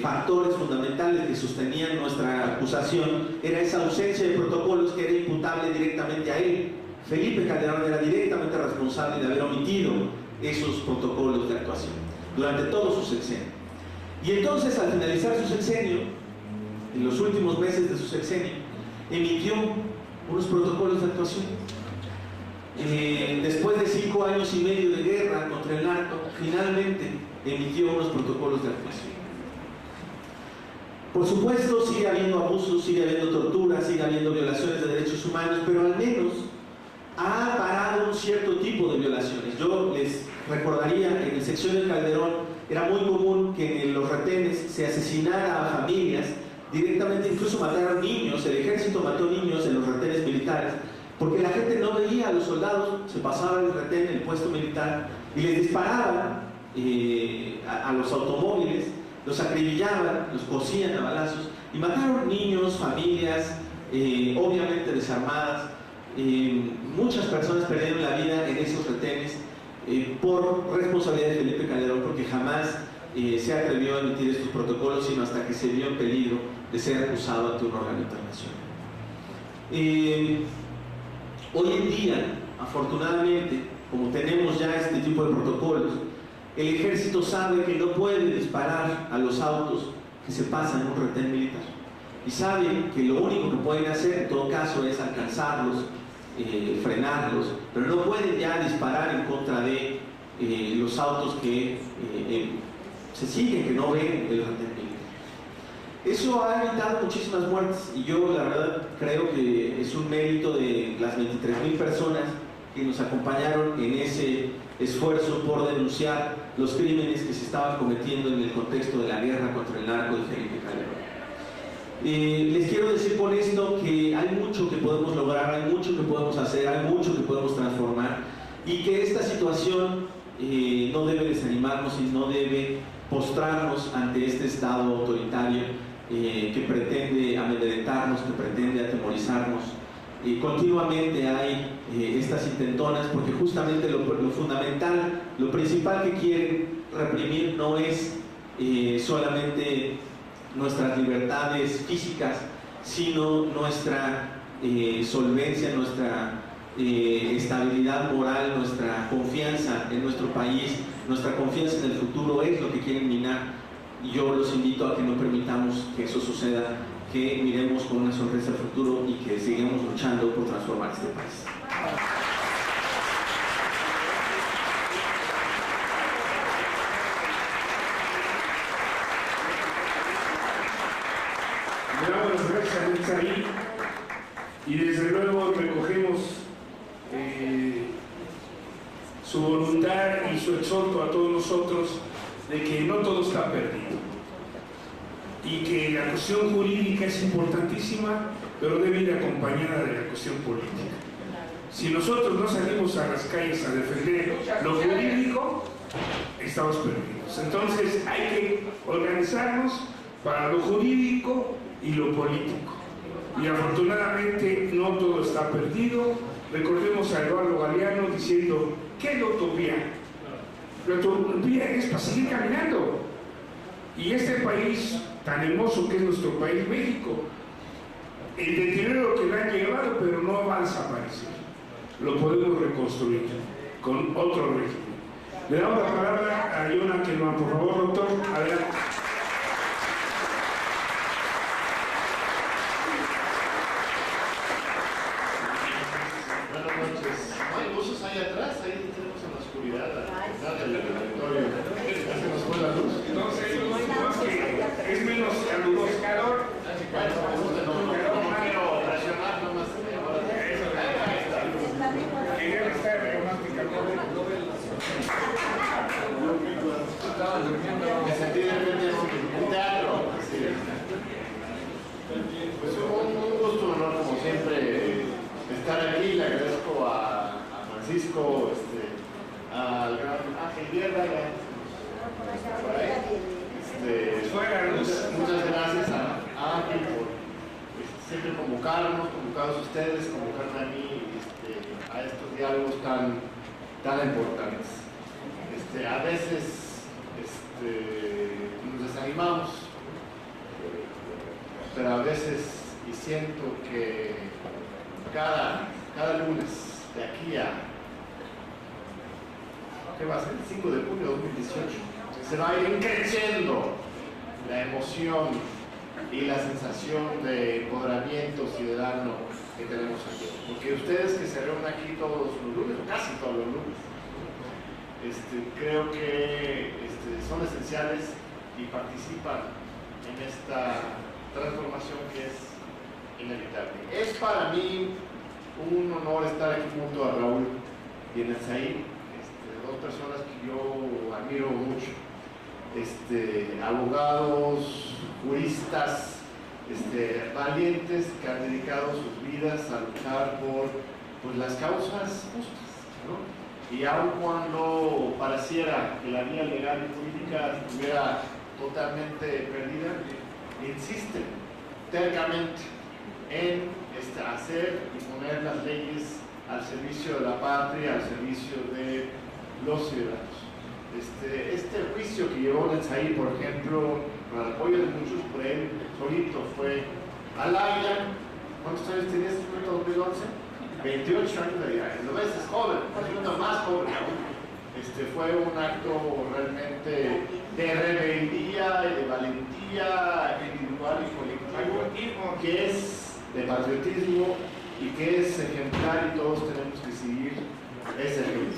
factores fundamentales que sostenían nuestra acusación era esa ausencia de protocolos que era imputable directamente a él. Felipe Calderón era directamente responsable de haber omitido esos protocolos de actuación durante todo su sexenio. Y entonces, al finalizar su sexenio, en los últimos meses de su sexenio, emitió unos protocolos de actuación. Después de 5 años y medio de guerra contra el narco, finalmente emitió unos protocolos de actuación. Por supuesto, sigue habiendo abusos, sigue habiendo tortura, sigue habiendo violaciones de derechos humanos, pero al menos ha parado un cierto tipo de violaciones. Yo les recordaría que en el sexenio de Calderón era muy común que en los retenes se asesinara a familias, directamente incluso mataron niños. El ejército mató niños en los retenes militares, porque la gente no veía a los soldados, se pasaban el retén, el puesto militar, y les disparaban a los automóviles, los acribillaban, los cosían a balazos, y mataron niños, familias, obviamente desarmadas. Muchas personas perdieron la vida en esos retenes por responsabilidad de Felipe Calderón, porque jamás se atrevió a emitir estos protocolos, sino hasta que se vio en peligro de ser acusado ante un órgano internacional. Hoy en día, afortunadamente, como tenemos ya este tipo de protocolos, El ejército sabe que no puede disparar a los autos que se pasan en un retén militar. Y sabe que lo único que pueden hacer en todo caso es alcanzarlos, frenarlos, pero no pueden ya disparar en contra de los autos que se siguen, que no ven el retén militar. Eso ha evitado muchísimas muertes y yo la verdad creo que es un mérito de las 23,000 personas que nos acompañaron en ese esfuerzo por denunciar los crímenes que se estaban cometiendo en el contexto de la guerra contra el narco de Felipe Calderón. Les quiero decir con esto que hay mucho que podemos lograr, hay mucho que podemos hacer, hay mucho que podemos transformar y que esta situación no debe desanimarnos y no debe postrarnos ante este Estado autoritario que pretende amedrentarnos, que pretende atemorizarnos. Continuamente hay estas intentonas porque justamente lo fundamental, lo principal que quieren reprimir no es solamente nuestras libertades físicas, sino nuestra solvencia, nuestra estabilidad moral, nuestra confianza en nuestro país, nuestra confianza en el futuro es lo que quieren minar. Y yo los invito a que no permitamos que eso suceda, que miremos con una sonrisa al futuro y que sigamos luchando por transformar este país. Le damos las gracias a Netzaí y desde luego recogemos su voluntad y su exhorto a todos nosotros de que no todo está perdido y que la cuestión jurídica es importantísima, pero debe ir acompañada de la cuestión política. Si nosotros no salimos a las calles a defender lo jurídico, estamos perdidos. Entonces hay que organizarnos para lo jurídico y lo político. Y afortunadamente no todo está perdido. Recordemos a Eduardo Galeano diciendo, ¿qué es la utopía? La utopía es para seguir caminando. Y este país tan hermoso que es nuestro país, México, el deterioro que le han llevado, pero no va a desaparecer. Lo podemos reconstruir con otro régimen. Le damos la palabra a Yona Kelman, por favor, doctor. Adelante. Buenas noches. Hay luces ahí atrás, ahí tenemos en la oscuridad, del laboratorio. Ya se nos fue la luz. Entonces, que es menos caluroso. Calor. No quiero presionar nomás. Quería estar románticamente. Me sentí de repente un teatro. Pues un gusto, un honor como siempre estar aquí. Le agradezco a Francisco, al gran Ángel Guerra, por ahí. Muchas gracias a Ángel por siempre convocarnos ustedes, convocarme a mí a estos diálogos tan importantes. A veces nos desanimamos, pero a veces, y siento que cada lunes de aquí a, ¿qué va a ser? El 5 de junio de 2018, se va a ir creciendo la emoción y la sensación de empoderamiento ciudadano que tenemos aquí. Porque ustedes que se reúnen aquí todos los lunes, o casi todos los lunes, creo que son esenciales y participan en esta transformación que es inevitable. Es para mí un honor estar aquí junto a Raúl y Netzaí, dos personas que yo admiro mucho, abogados, juristas, valientes que han dedicado sus vidas a luchar por las causas justas, ¿no? Y aun cuando pareciera que la vía legal y política estuviera totalmente perdida, insisten tercamente en hacer y poner las leyes al servicio de la patria, al servicio de los ciudadanos. Este juicio que llevó Netzaí, por ejemplo, con el apoyo de muchos, por él solito fue al aire. ¿Cuántos años tenías en 2011? 28 años de edad. Lo ves, es joven, es uno más joven aún. fue un acto realmente de rebeldía y de valentía individual y colectivo, que es de patriotismo y que es ejemplar, y todos tenemos que seguir ese ejemplo.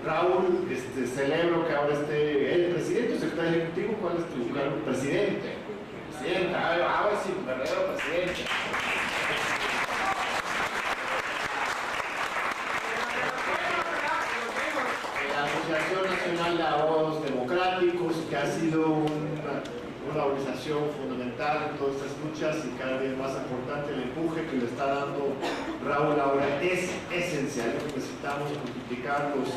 Raúl, celebro que ahora esté el presidente o secretario ejecutivo. ¿Cuál es tu cargo? Presidente. Presidenta, ahora sí, un verdadero presidente. La Asociación Nacional de Abogados Democráticos, que ha sido una organización fundamental en todas estas luchas, y cada vez más importante el empuje que le está dando Raúl ahora es esencial. Necesitamos multiplicar los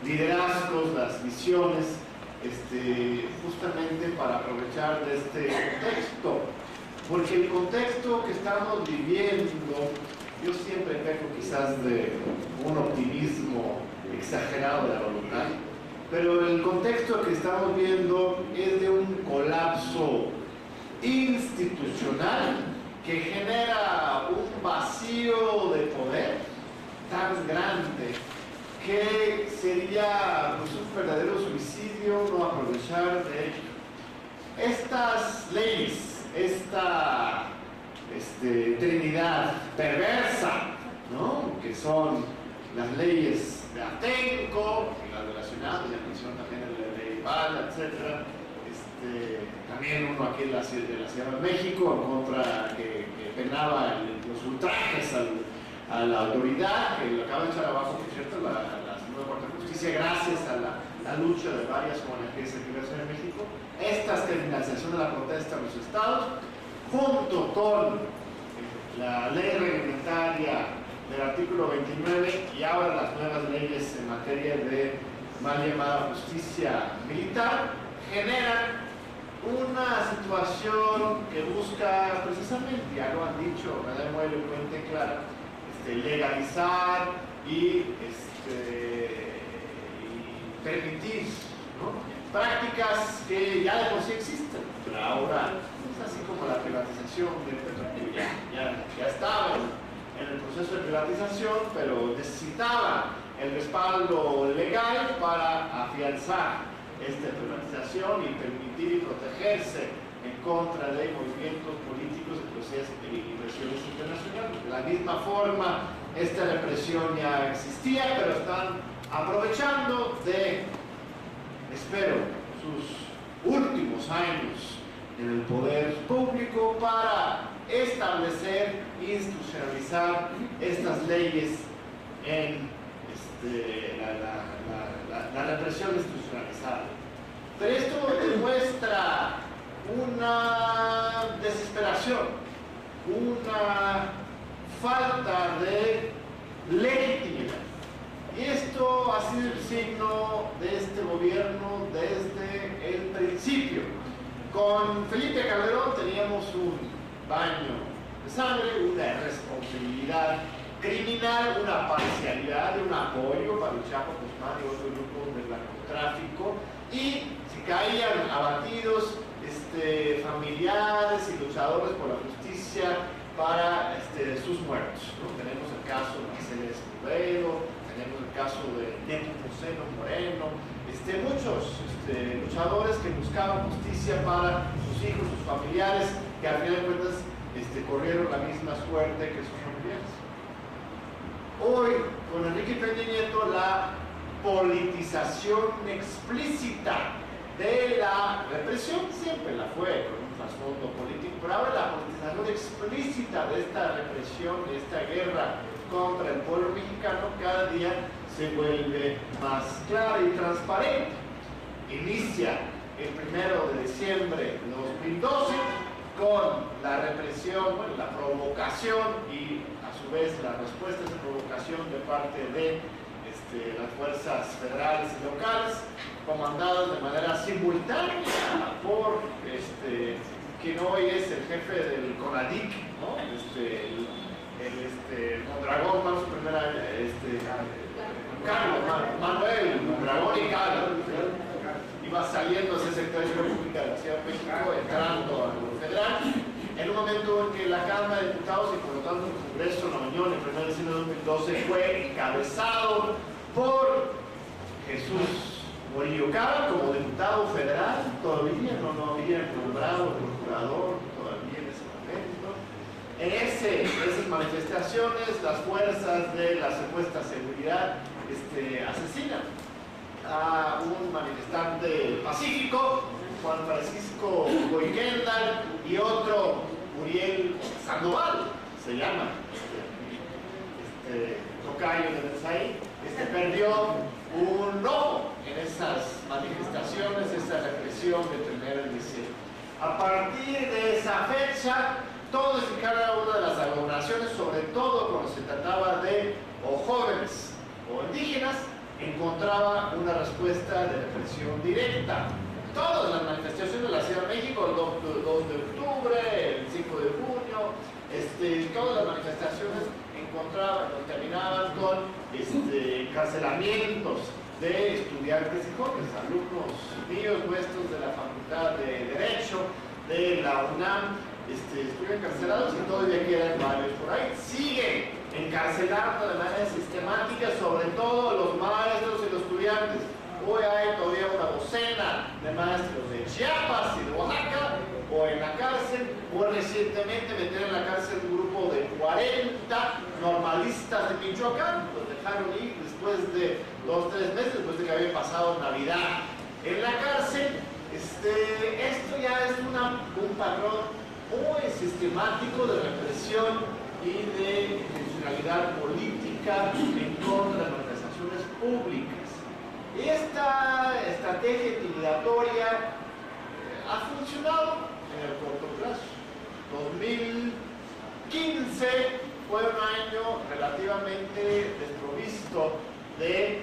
liderazgos, las visiones, justamente para aprovechar de este contexto, porque el contexto que estamos viviendo, yo siempre peco quizás de un optimismo exagerado de la voluntad, pero el contexto que estamos viendo es de un colapso institucional que genera un vacío de poder tan grande que sería pues, un verdadero suicidio no aprovechar de ello. Estas leyes, esta trinidad perversa, ¿no?, que son las leyes de Atenco y las relacionadas, ya mencionó también la ley Bala, etc. También uno aquí de la Sierra de México, en contra que penaba los ultrajes a la autoridad, que lo acaba de echar abajo, por cierto, la Suprema Corte de Justicia, gracias a la lucha de varias ONGs aquí en la Ciudad de México. Esta criminalización de la protesta en los estados, junto con la ley reglamentaria del artículo 29 y ahora las nuevas leyes en materia de mal llamada justicia militar, generan una situación que busca precisamente, ya lo han dicho de manera muy elocuente y clara, legalizar y permitir, ¿no?, prácticas que ya de por sí existen, pero ahora es así como la privatización del petróleo, ya estaba en el proceso de privatización, pero necesitaba el respaldo legal para afianzar esta privatización y permitir y protegerse en contra de movimientos políticos y procesos y presiones internacionales. De la misma forma, esta represión ya existía, pero están aprovechando de, espero, sus últimos años en el poder público para establecer, institucionalizar estas leyes en la represión institucionalizada. Pero esto demuestra una desesperación, una falta de legitimidad. Y esto ha sido el signo de este gobierno desde el principio. Con Felipe Calderón teníamos un baño de sangre, una responsabilidad criminal, una parcialidad, un apoyo para el Chapo Guzmán y otros grupos del narcotráfico, y se caían abatidos familiares y luchadores por la justicia para sus muertos, ¿no? Tenemos el caso de Marcela Escobedo, tenemos el caso de Nepomuceno Moreno, muchos luchadores que buscaban justicia para sus hijos, sus familiares, que al final de cuentas corrieron la misma suerte que sus familiares. Hoy, con Enrique Peña Nieto, la politización explícita de la represión siempre la fue con un trasfondo político, pero ahora la politización explícita de esta represión, de esta guerra contra el pueblo mexicano, cada día se vuelve más clara y transparente. Inicia el 1 de diciembre de 2012 con la represión, bueno, la provocación y a su vez la respuesta a esa provocación de parte de las fuerzas federales y locales, comandadas de manera simultánea por quien hoy es el jefe del CONADIC, ¿no? Mondragón, su primera, Carlos, Manuel Mondragón y Carlos, iba saliendo ese sector de la República de la Ciudad de México, entrando a lo federal, en un momento en que la Cámara de Diputados y por lo tanto el Congreso de la Unión, el 1 de diciembre de 2012, fue encabezado por Jesús Murillo Karam como diputado federal, todavía no había nombrado procurador todavía en ese momento. En esas manifestaciones, las fuerzas de la supuesta seguridad asesinan a un manifestante pacífico, Juan Francisco Goykendall, y otro, Uriel Sandoval, se llama, tocayo de Benzaí, perdió un ojo en esas manifestaciones, esa represión del 1 de diciembre. A partir de esa fecha, todas y cada una de las aglomeraciones, sobre todo cuando se trataba de o jóvenes o indígenas, encontraba una respuesta de represión directa. Todas las manifestaciones de la Ciudad de México, el 2 de octubre, el 5 de junio, todas las manifestaciones terminaban con encarcelamientos de estudiantes y jóvenes, alumnos míos, nuestros de la Facultad de Derecho, de la UNAM, estuvieron encarcelados y todavía quedan varios por ahí. Siguen encarcelando de manera sistemática, sobre todo los maestros y los estudiantes. Hoy hay todavía una docena de maestros de Chiapas y de Oaxaca, o en la cárcel, o recientemente metieron en la cárcel un grupo de 40 normalistas de Michoacán, los dejaron ir después de 2 o 3 meses, después de que había pasado Navidad en la cárcel. Esto ya es un patrón muy sistemático de represión y de intencionalidad política en contra de las organizaciones públicas. Esta estrategia intimidatoria ha funcionado en el corto plazo. 2015 fue un año relativamente desprovisto de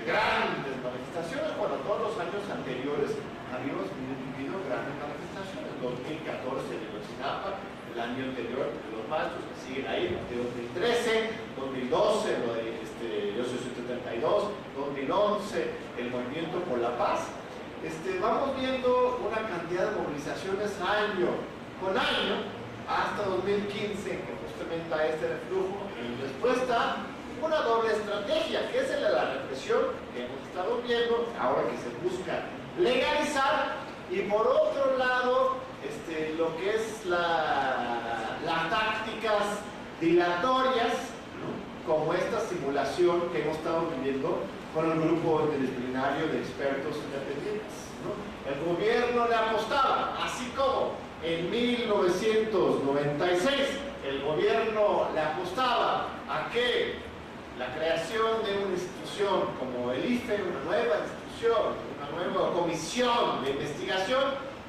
grandes manifestaciones. Bueno, todos los años anteriores habíamos vivido grandes manifestaciones. 2014 en Ayotzinapa, el año anterior de los maestros que siguen ahí, de 2013, 2012, lo de Yo Soy 132, 2011, el Movimiento por la Paz. Vamos viendo una cantidad de movilizaciones año con año hasta 2015, que justamente a este reflujo, en respuesta una doble estrategia, que es la de la represión que hemos estado viendo, ahora que se busca legalizar, y por otro lado, lo que es las tácticas dilatorias, como esta simulación que hemos estado viviendo con el grupo interdisciplinario de expertos independientes, ¿no? El gobierno le apostaba, así como en 1996 el gobierno le apostaba a que la creación de una institución como el IFE, una nueva institución, una nueva comisión de investigación,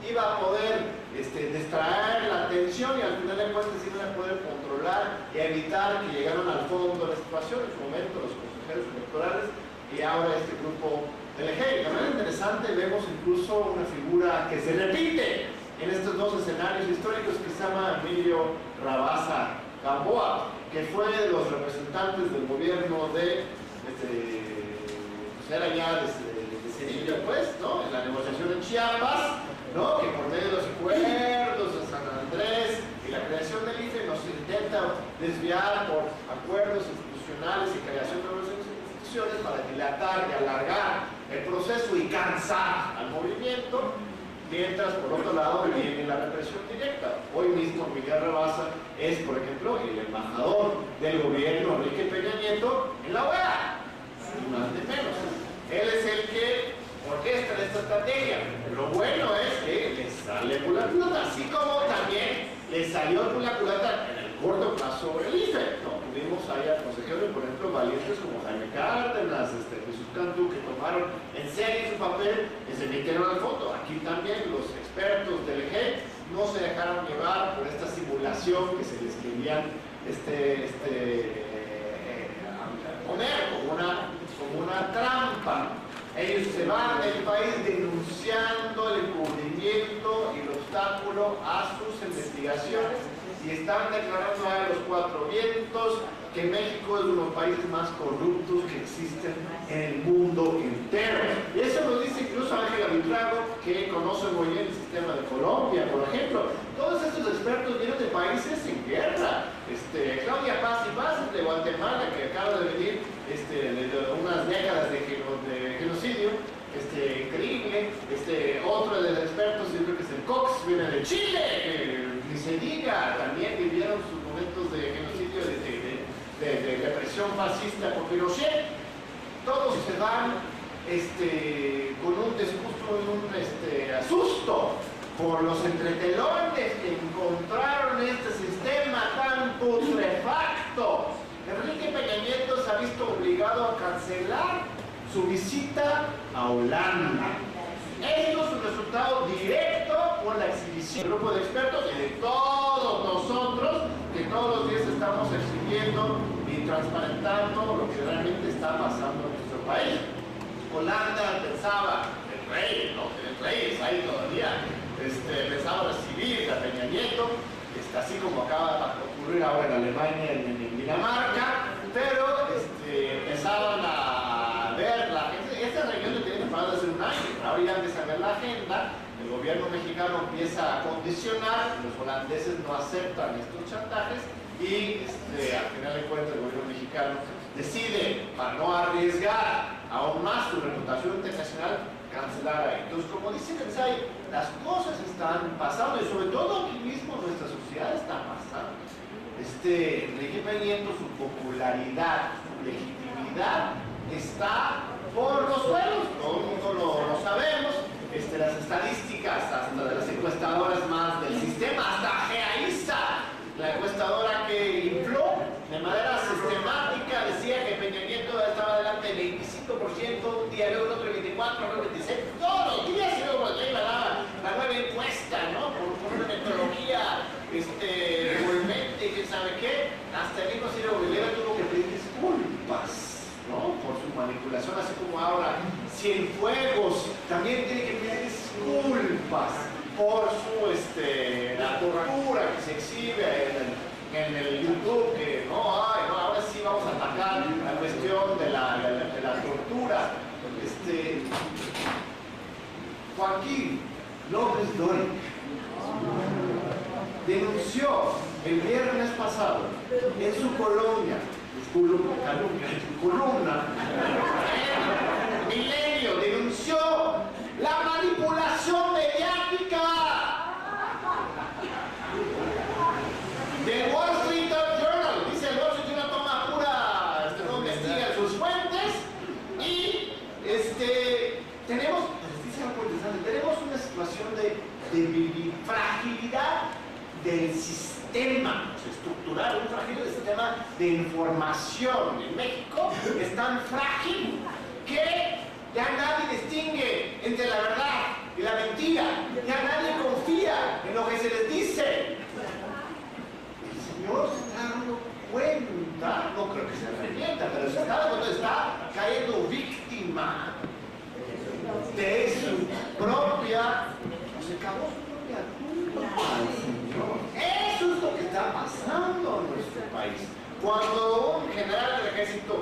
iba a poder distraer la atención y al final de cuentas iban a poder controlar y evitar que llegaran al fondo de la situación, en su momento los consejeros electorales y ahora este grupo del EGE. De manera interesante vemos incluso una figura que se repite en estos dos escenarios históricos, que se llama Emilio Rabasa Gamboa, que fue de los representantes del gobierno de pues era ya de Cedillo, pues, ¿no? En la negociación en Chiapas, ¿no? Que por medio de los acuerdos de San Andrés y la creación del IFE nos intenta desviar por acuerdos institucionales y creación de nuevas instituciones para dilatar y alargar el proceso y cansar al movimiento, mientras por otro lado viene la represión directa. Hoy mismo Miguel Rabasa es, por ejemplo, el embajador del gobierno Enrique Peña Nieto en la OEA, ni más ni menos. Él es el que orquesta esta estrategia. Lo bueno es que le sale por la culata, así como también le salió por la culata en el corto plazo el IFE, ¿no? Tuvimos ahí a consejeros, por ejemplo, valientes como Jaime Cárdenas, Jesús Cantú, que tomaron en serio su papel y se metieron al fondo. Aquí también los expertos del EGE no se dejaron llevar por esta simulación que se les querían poner como una trampa. Ellos se van del país denunciando el encubrimiento y el obstáculo a sus investigaciones y están declarando a los cuatro vientos que México es uno de los países más corruptos que existen en el mundo entero. Y eso nos dice incluso Ángela Buitrago, que conoce muy bien el sistema de Colombia, por ejemplo. Todos estos expertos vienen de países en guerra. Claudia Paz y Paz de Guatemala, que acaba de venir de unas décadas de genocidio, Chile, que ni se diga, también vivieron sus momentos de genocidio, de represión fascista por Pinochet. Todos se van con un disgusto y un asusto por los entretelones que encontraron este sistema tan putrefacto. Enrique Peña Nieto se ha visto obligado a cancelar su visita a Holanda. Esto es un resultado directo con la exhibición del grupo de expertos y de todos nosotros que todos los días estamos exhibiendo y transparentando lo que realmente está pasando en nuestro país. Holanda pensaba, el rey, ¿no? El rey está ahí todavía, pensaba recibir a Peña Nieto, así como acaba de ocurrir ahora en Alemania, en Dinamarca, pero empezaban a ver esta reunión que tienen preparada hace un año, ahora ya empieza a ver la agenda, el gobierno mexicano empieza a condicionar, los holandeses no aceptan estos chantajes y al final de cuentas el gobierno mexicano decide, para no arriesgar aún más su reputación internacional, cancelar ahí. Entonces, como dice Kensai, las cosas están pasando y sobre todo aquí mismo nuestra sociedad está pasando. Enrique Peña Nieto, su popularidad, su legitimidad está por los suelos, todo el mundo lo sabemos. Las estadísticas, hasta de las encuestadoras más del sistema, hasta GEAISA, la encuestadora que infló de manera sistemática, decía que Peña Nieto estaba adelante del 25%, un día luego otro 24, luego 26, todos los días, y luego la nueva encuesta, ¿no? Por una metodología revolvente, quién sabe qué, hasta el mismo Ciro Bolívar tuvo que pedir disculpas, ¿no? Por su manipulación, así como ahora Cienfuegos también tiene que pedir disculpas por su la tortura que se exhibe en el YouTube, que ahora sí vamos a atacar la cuestión de la tortura. Joaquín López Dóriga denunció el viernes pasado en su columna Milenio, denunció la manipulación mediática del Wall Street Journal. Dice el Wall Street Journal toma pura, no investiga sus fuentes y tenemos una situación de fragilidad del sistema estructural, un frágil sistema de información en México. Es tan frágil que ya nadie distingue entre la verdad y la mentira, ya nadie confía en lo que se les dice. El Señor se está dando cuenta, no creo que se arrepienta, pero se está dando cuenta, está cayendo víctima de su propia, se cagó su propia tumba al Señor. Eso es lo que está pasando en nuestro país. Cuando un general del ejército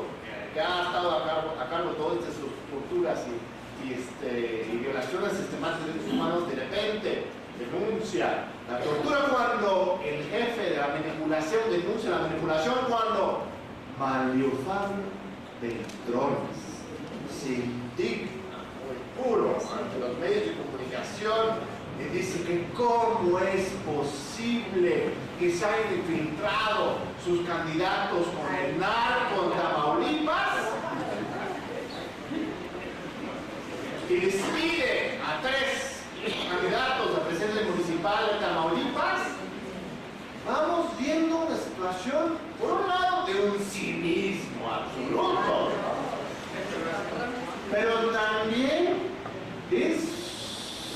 que ha estado a cargo de todas estas torturas y violaciones sistemáticas de derechos humanos, de repente denuncia la tortura, cuando el jefe de la manipulación denuncia la manipulación, cuando Mario Fabio Beltrones se indigna puro ante los medios de comunicación y dice que cómo es posible que se hayan infiltrado sus candidatos con el narco en Tamaulipas, y despide a 3 candidatos a presidente municipal de Tamaulipas. Vamos viendo una situación, por un lado, de un cinismo absoluto, pero también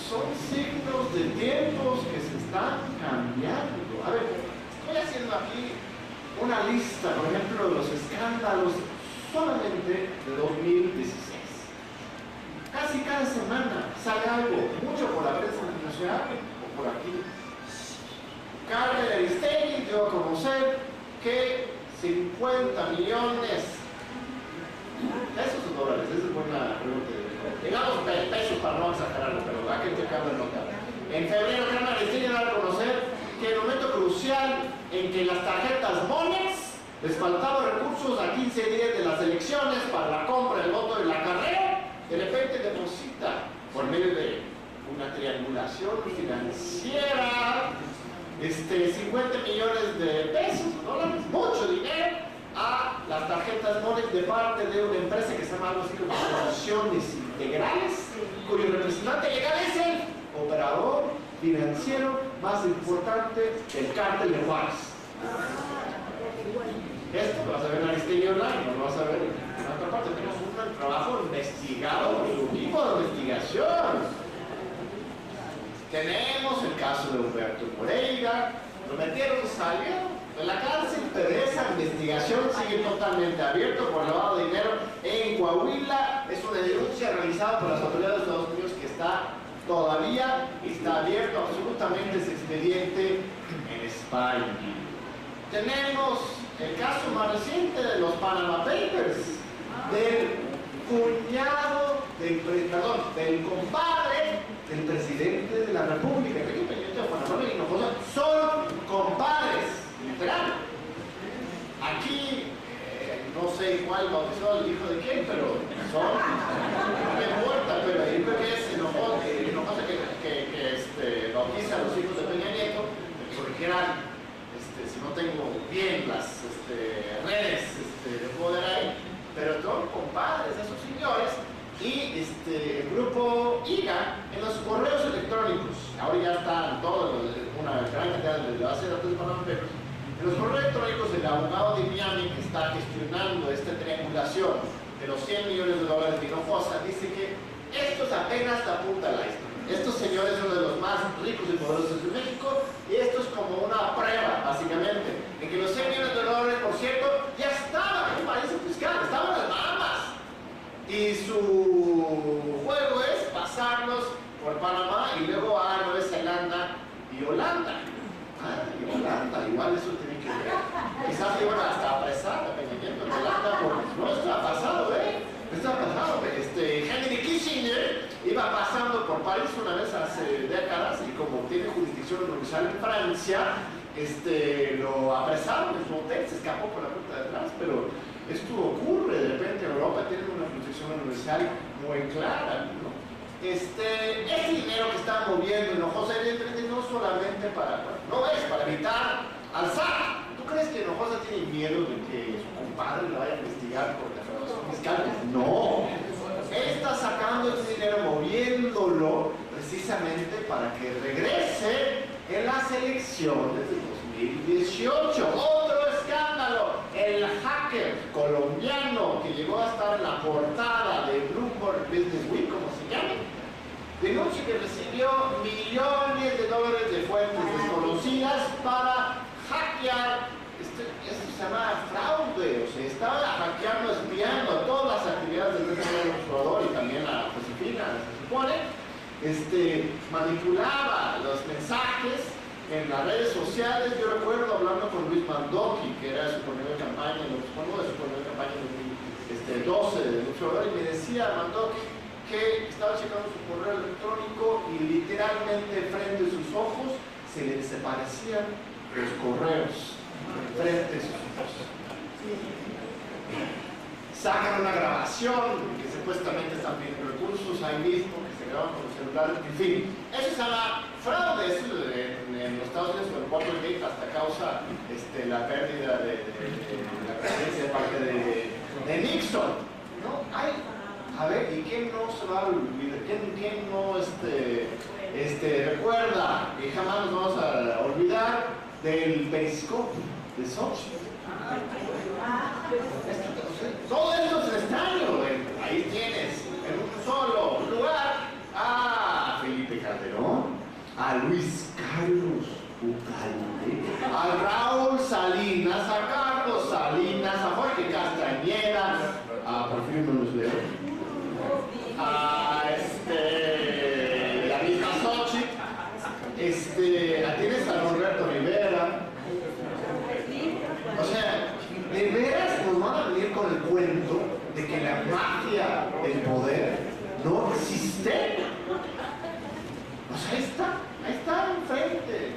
son signos de tiempos que se están cambiando. A ver, estoy haciendo aquí una lista, por ejemplo, de los escándalos solamente de 2016. Casi cada semana sale algo, mucho por la prensa internacional o por aquí. Carmen Aristegui dio a conocer que 50 millones pesos o dólares, esa es buena pregunta. Digamos pesos para no exagerarlo, pero hay que checarlo en nota. En febrero, Carmen Aristegui dio a conocer que el momento crucial en que las tarjetas Monex les faltaban recursos a 15 días de las elecciones para la compra del voto de la carrera, de repente deposita por medio de una triangulación financiera, 50 millones de pesos, dólares, mucho dinero, a las tarjetas Monex de parte de una empresa que se llama algo así como Soluciones Integrales, cuyo representante legal es el operador financiero más importante del cártel de Juárez. Esto lo vas a ver en Aristegui Online, no lo vas a ver en otra parte. Tenemos un trabajo investigado por su equipo de investigación. Tenemos el caso de Humberto Moreira, lo metieron, salió de la cárcel, pero esa investigación sigue totalmente abierta por lavado de dinero en Coahuila. Es una denuncia realizada por las autoridades de Estados Unidos que todavía está abierto absolutamente ese expediente en España. Tenemos el caso más reciente de los Panama Papers, del cuñado, del compadre del presidente de la República, Enrique Peña Nieto, Juan Manuel Hinojosa, son compadres, literal. Aquí, no sé cuál bautizó el hijo de quién, pero son, no me importa, pero ahí creo que es Hinojosa que bautiza a los hijos de Peña Nieto, me corregirán si no tengo bien las redes de poder ahí, pero son compadres de esos señores. Y el grupo IGA, en los correos electrónicos, ahora ya están todos, una gran cantidad de base de datos de Panama Papers, en los correos electrónicos del abogado de Miami que está gestionando esta triangulación de los 100 millones de dólares de Hinojosa, dice que esto es apenas la punta del iceberg. Estos señores son de los más ricos y poderosos de México, y esto es como una prueba, básicamente, en que los 100 millones de dólares, por cierto, ya estaban en un paraíso fiscal, estaban en las Bahamas. Y su juego es pasarlos por Panamá y luego a Nueva Zelanda y Holanda. Y Holanda, igual eso tiene que ver. Quizás iban hasta apresar a Peña Nieto en Holanda porque no, esto ha pasado, Esto ha pasado. Henry Kissinger iba pasando por París una vez hace décadas y como tiene jurisdicción universal en Francia, lo apresaron en su hotel, se escapó por la puerta de atrás, pero esto ocurre de repente en Europa, tienen una jurisdicción universal muy clara, ¿no? Este dinero que está moviendo Hinojosa, evidentemente no solamente no es para evitar al SAT. ¿Tú crees que Hinojosa tiene miedo de que su compadre lo vaya a investigar por defraudación fiscal? No. Él está sacando ese dinero, moviéndolo precisamente para que regrese en las elecciones de 2018. Otro escándalo, el hacker colombiano que llegó a estar en la portada de Bloomberg Business Week, como se llame, denuncia que recibió millones de dólares de fuentes desconocidas para hackear. Esto se llama fraude, o sea, estaba hackeando, espiando a todas las actividades del observador y también a Josefina, se supone. Manipulaba los mensajes en las redes sociales. Yo recuerdo hablando con Luis Mandoki, que era su primera campaña, supongo de su primera campaña en 2012 del observador, y me decía Mandoki que estaba checando su correo electrónico y literalmente frente a sus ojos se le desaparecían los correos frente a sus ojos. Sacan una grabación que supuestamente están pidiendo recursos ahí mismo, que se graban con los celulares, en fin. Eso se llama fraude. Eso en los Estados Unidos con el Watergate hasta causa la pérdida de la presidencia de parte de Nixon. ¿No? A ver, ¿y quién no se va a olvidar? ¿Quién no recuerda? Y jamás nos vamos a olvidar del periscopio de Sochi. Todo eso es extraño. Ahí tienes en un solo lugar a Felipe Calderón, a Luis Carlos Ugalde, a Raúl Salinas, a Carlos Salinas, a Jorge Castañeda, a Porfirio Muñoz Ledo, a la misma Xochitl, tienes a Norberto Rivera. O sea, de veras nos van a venir con el cuento de que la magia del poder no existe. O sea, ahí está enfrente de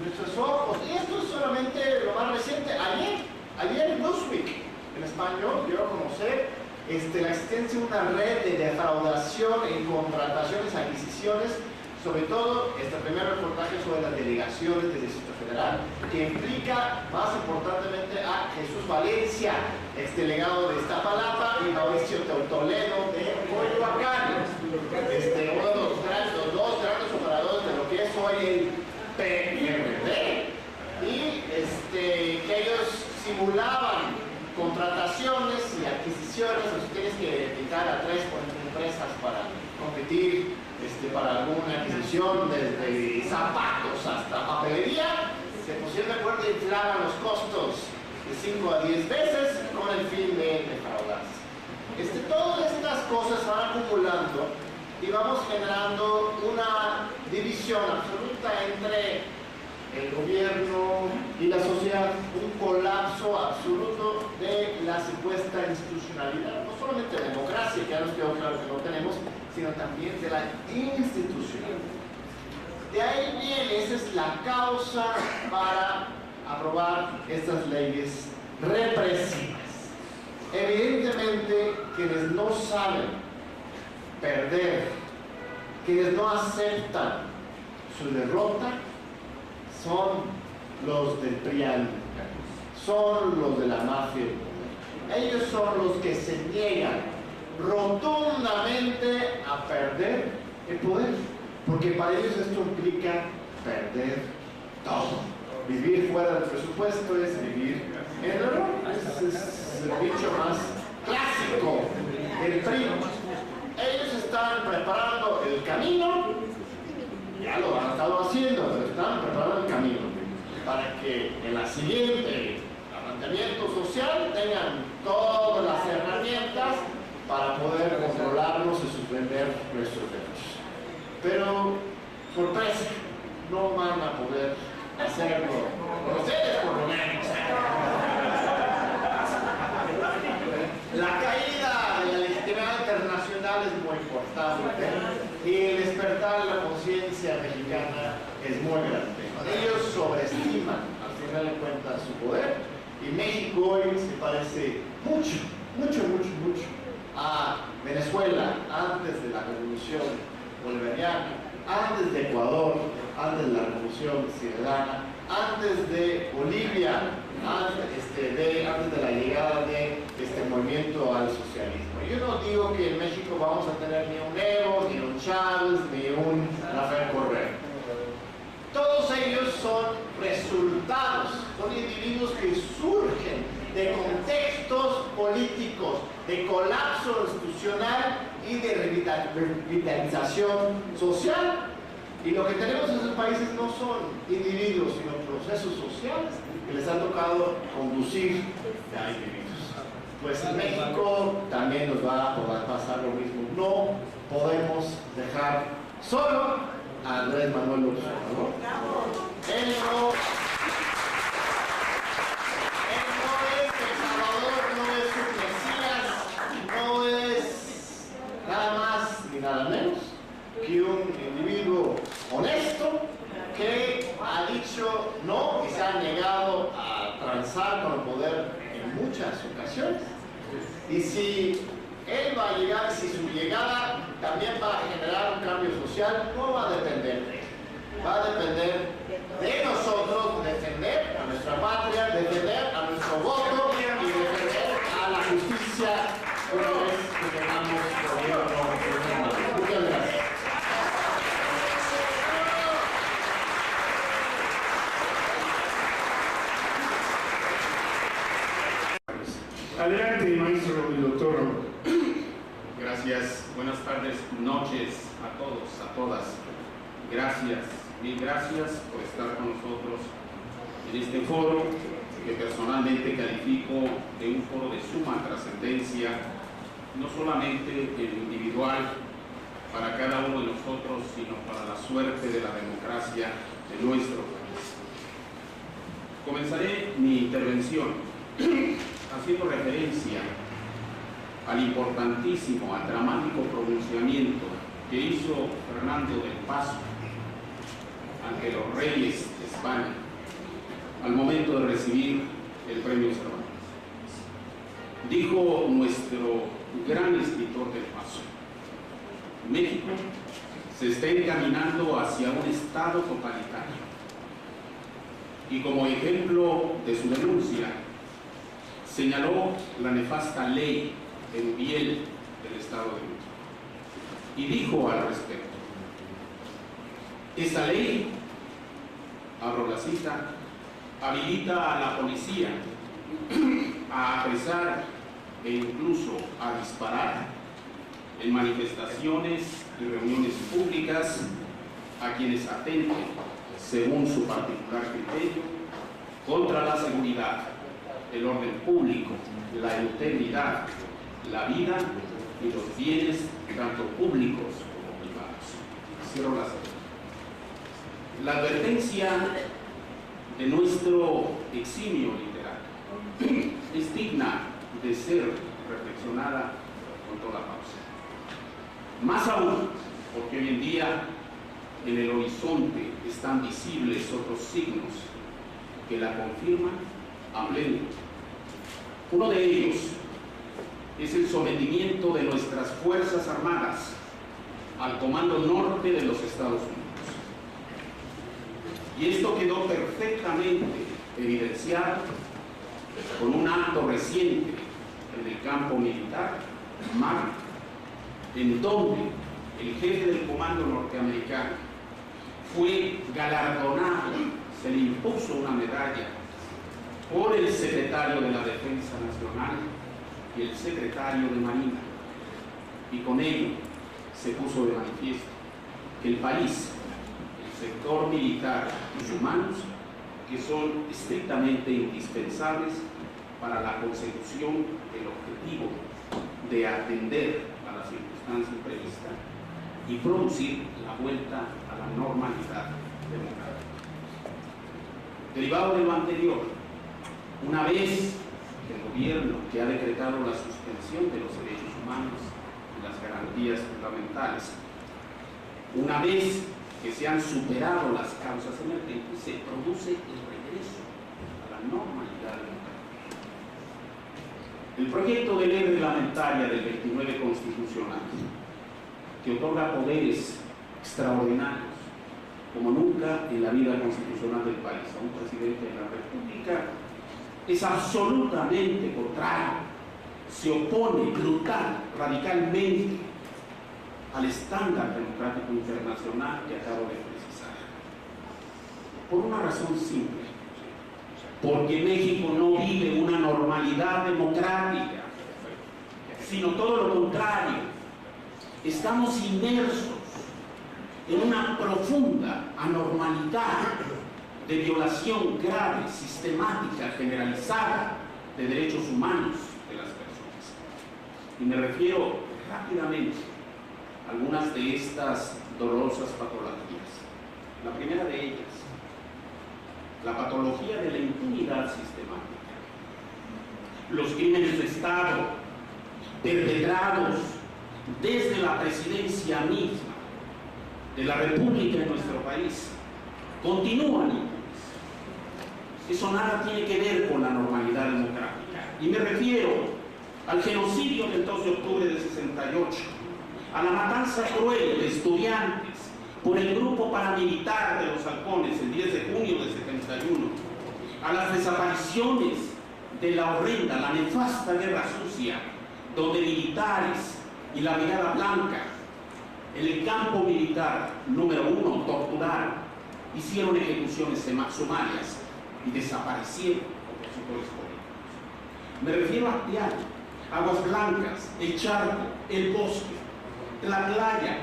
nuestros ojos. Y esto es solamente lo más reciente. Ayer Newsweek en español dio a conocer la existencia de una red de defraudación en contrataciones, adquisiciones sobre todo este primer reportaje sobre las delegaciones del Distrito Federal, que implica más importantemente a Jesús Valencia, exdelegado de Iztapalapa, y Mauricio Toledo de Coyoacán, uno de los dos grandes operadores de lo que es hoy el PRD, y que ellos simulaban contrataciones y adquisiciones. O si tienes que identificar a 3 o 4 empresas para competir para alguna adquisición, desde zapatos hasta papelería, se pusieron de acuerdo y inflaban los costos de 5 a 10 veces con el fin de defraudarse. Todas estas cosas van acumulando y vamos generando una división absoluta entre el gobierno y la sociedad, un colapso absoluto de la supuesta institucionalidad, no solamente de democracia, que ya nos quedó claro que no tenemos, sino también de la institucionalidad. De ahí viene, esa es la causa para aprobar estas leyes represivas. Evidentemente, quienes no saben perder, quienes no aceptan su derrota, son los del PRIAN, son los de la mafia. Ellos son los que se niegan rotundamente a perder el poder, porque para ellos esto implica perder todo. Vivir fuera del presupuesto es vivir en el error. Ese es el dicho más clásico del PRI. Ellos están preparando el camino. Ya lo han estado haciendo, pero están preparando el camino para que en la siguiente levantamiento social tengan todas las herramientas para poder controlarnos y suspender nuestros derechos. Pero, sorpresa, no van a poder hacerlo con ustedes, por lo menos. La caída de la legitimidad internacional es muy importante y el despertar de la conciencia mexicana es muy grande. Ellos sobreestiman, al final de cuentas, su poder, y México hoy se parece mucho a Venezuela antes de la revolución bolivariana, antes de Ecuador, antes de la revolución ciudadana, antes de Bolivia, antes de la llegada de este movimiento al socialismo. Yo no digo que en México vamos a tener ni un Evo, ni un Chávez, ni un Rafael Correa. Todos ellos son resultados, son individuos que surgen de contextos políticos, de colapso institucional y de revitalización social. Y lo que tenemos en esos países no son individuos, sino procesos sociales que les ha tocado conducir a individuos. Pues en México también nos va a pasar lo mismo. No podemos dejar solo a Andrés Manuel López Obrador. Él no es el Salvador, no es su Mesías, no es nada más ni nada menos que un individuo honesto que ha dicho no y se ha negado a transar con el poder en muchas ocasiones. Y si él va a llegar, si su llegada también va a generar un cambio social, no va a depender de él. Va a depender de nosotros defender a nuestra patria, defender a nuestro voto y defender a la justicia una vez que tengamos gobierno. Muchas gracias. Adelante, maestro y doctor. Gracias, buenas tardes, noches a todos, a todas. Gracias, mil gracias por estar con nosotros en este foro que personalmente califico de un foro de suma trascendencia, no solamente en lo individual para cada uno de nosotros, sino para la suerte de la democracia de nuestro país. Comenzaré mi intervención haciendo referencia al importantísimo, al dramático pronunciamiento que hizo Fernando del Paso ante los reyes de España al momento de recibir el premio Cervantes. Dijo nuestro gran escritor del Paso: México se está encaminando hacia un Estado totalitario. Y como ejemplo de su denuncia, señaló la nefasta ley Erubiel del Estado de México y dijo al respecto: esta ley, abro la cita, habilita a la policía a apresar e incluso a disparar en manifestaciones y reuniones públicas a quienes atenten, según su particular criterio, contra la seguridad, el orden público, la integridad, la vida y los bienes tanto públicos como privados. Cierro la cita. La advertencia de nuestro eximio literario es digna de ser reflexionada con toda pausa. Más aún, porque hoy en día en el horizonte están visibles otros signos que la confirman a pleno. Uno de ellos es el sometimiento de nuestras Fuerzas Armadas al Comando Norte de los Estados Unidos. Y esto quedó perfectamente evidenciado con un acto reciente en el campo militar, MAG, en donde el jefe del comando norteamericano fue galardonado, se le impuso una medalla por el secretario de la Defensa Nacional y el secretario de Marina. Y con ello se puso de manifiesto que el país, el sector militar y sus humanos, que son estrictamente indispensables para la consecución del objetivo de atender a la circunstancia imprevista y producir la vuelta a la normalidad democrática. Derivado de lo anterior, una vez que el gobierno que ha decretado la suspensión de los derechos humanos y las garantías fundamentales, una vez que se han superado las causas emergentes, se produce el regreso a la normalidad democrática. El proyecto de ley reglamentaria del 29 constitucional, que otorga poderes extraordinarios, como nunca en la vida constitucional del país, a un presidente de la República, es absolutamente contrario, se opone brutal, radicalmente al estándar democrático internacional que acabo de precisar. Por una razón simple: porque México no vive una normalidad democrática, sino todo lo contrario. Estamos inmersos en una profunda anormalidad de violación grave, sistemática, generalizada de derechos humanos de las personas. Y me refiero rápidamente a algunas de estas dolorosas patologías. La primera de ellas, la patología de la impunidad sistemática. Los crímenes de Estado perpetrados desde la presidencia misma de la República en nuestro país continúan impunes. Eso nada tiene que ver con la normalidad democrática. Y me refiero al genocidio del 2 de octubre de 68, a la matanza cruel de estudiantes por el grupo paramilitar de los halcones el 10 de junio de 71, a las desapariciones de la horrenda, la nefasta guerra sucia, donde militares y la Brigada Blanca en el campo militar número 1 torturaron, hicieron ejecuciones sumarias y desaparecieron opositores políticos. Me refiero a Pial, Aguas Blancas, el Charco, el Bosque, la Playa,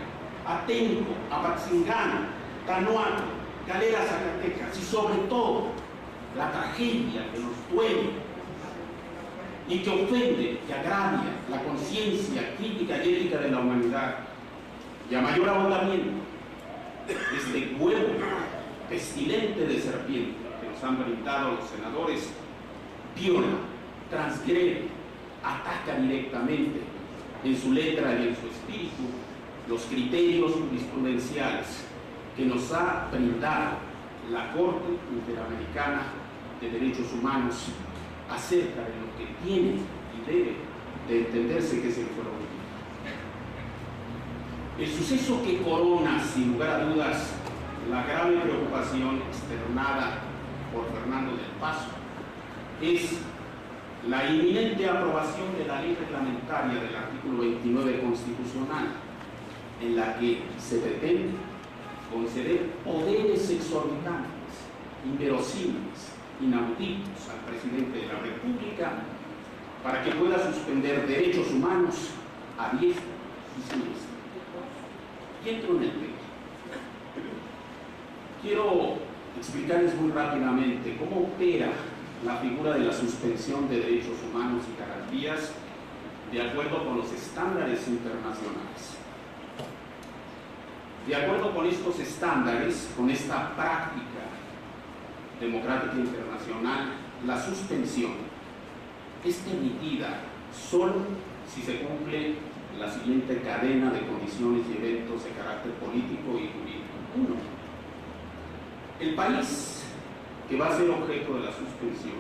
Atenco, Apatzingán, Tanuato, Calera, Zacatecas, y sobre todo la tragedia que nos duele y que ofende y agravia la conciencia crítica y ética de la humanidad. Y a mayor ahondamiento, este huevo pestilente de serpiente que nos han brindado los senadores viola, transgrede, ataca directamente en su letra y en su espíritu los criterios jurisprudenciales que nos ha brindado la Corte Interamericana de Derechos Humanos acerca de lo que tiene y debe de entenderse que es el fuero político. El suceso que corona, sin lugar a dudas, la grave preocupación externada por Fernando del Paso es la inminente aprobación de la ley reglamentaria del artículo 29 constitucional, en la que se pretende conceder poderes exorbitantes, inverosímiles, inauditos al presidente de la República para que pueda suspender derechos humanos a diestra y siniestra. Y entro en el tema. Quiero explicarles muy rápidamente cómo opera la figura de la suspensión de derechos humanos y garantías de acuerdo con los estándares internacionales. De acuerdo con estos estándares, con esta práctica democrática internacional, la suspensión es permitida solo si se cumple la siguiente cadena de condiciones y eventos de carácter político y jurídico. 1. El país que va a ser objeto de la suspensión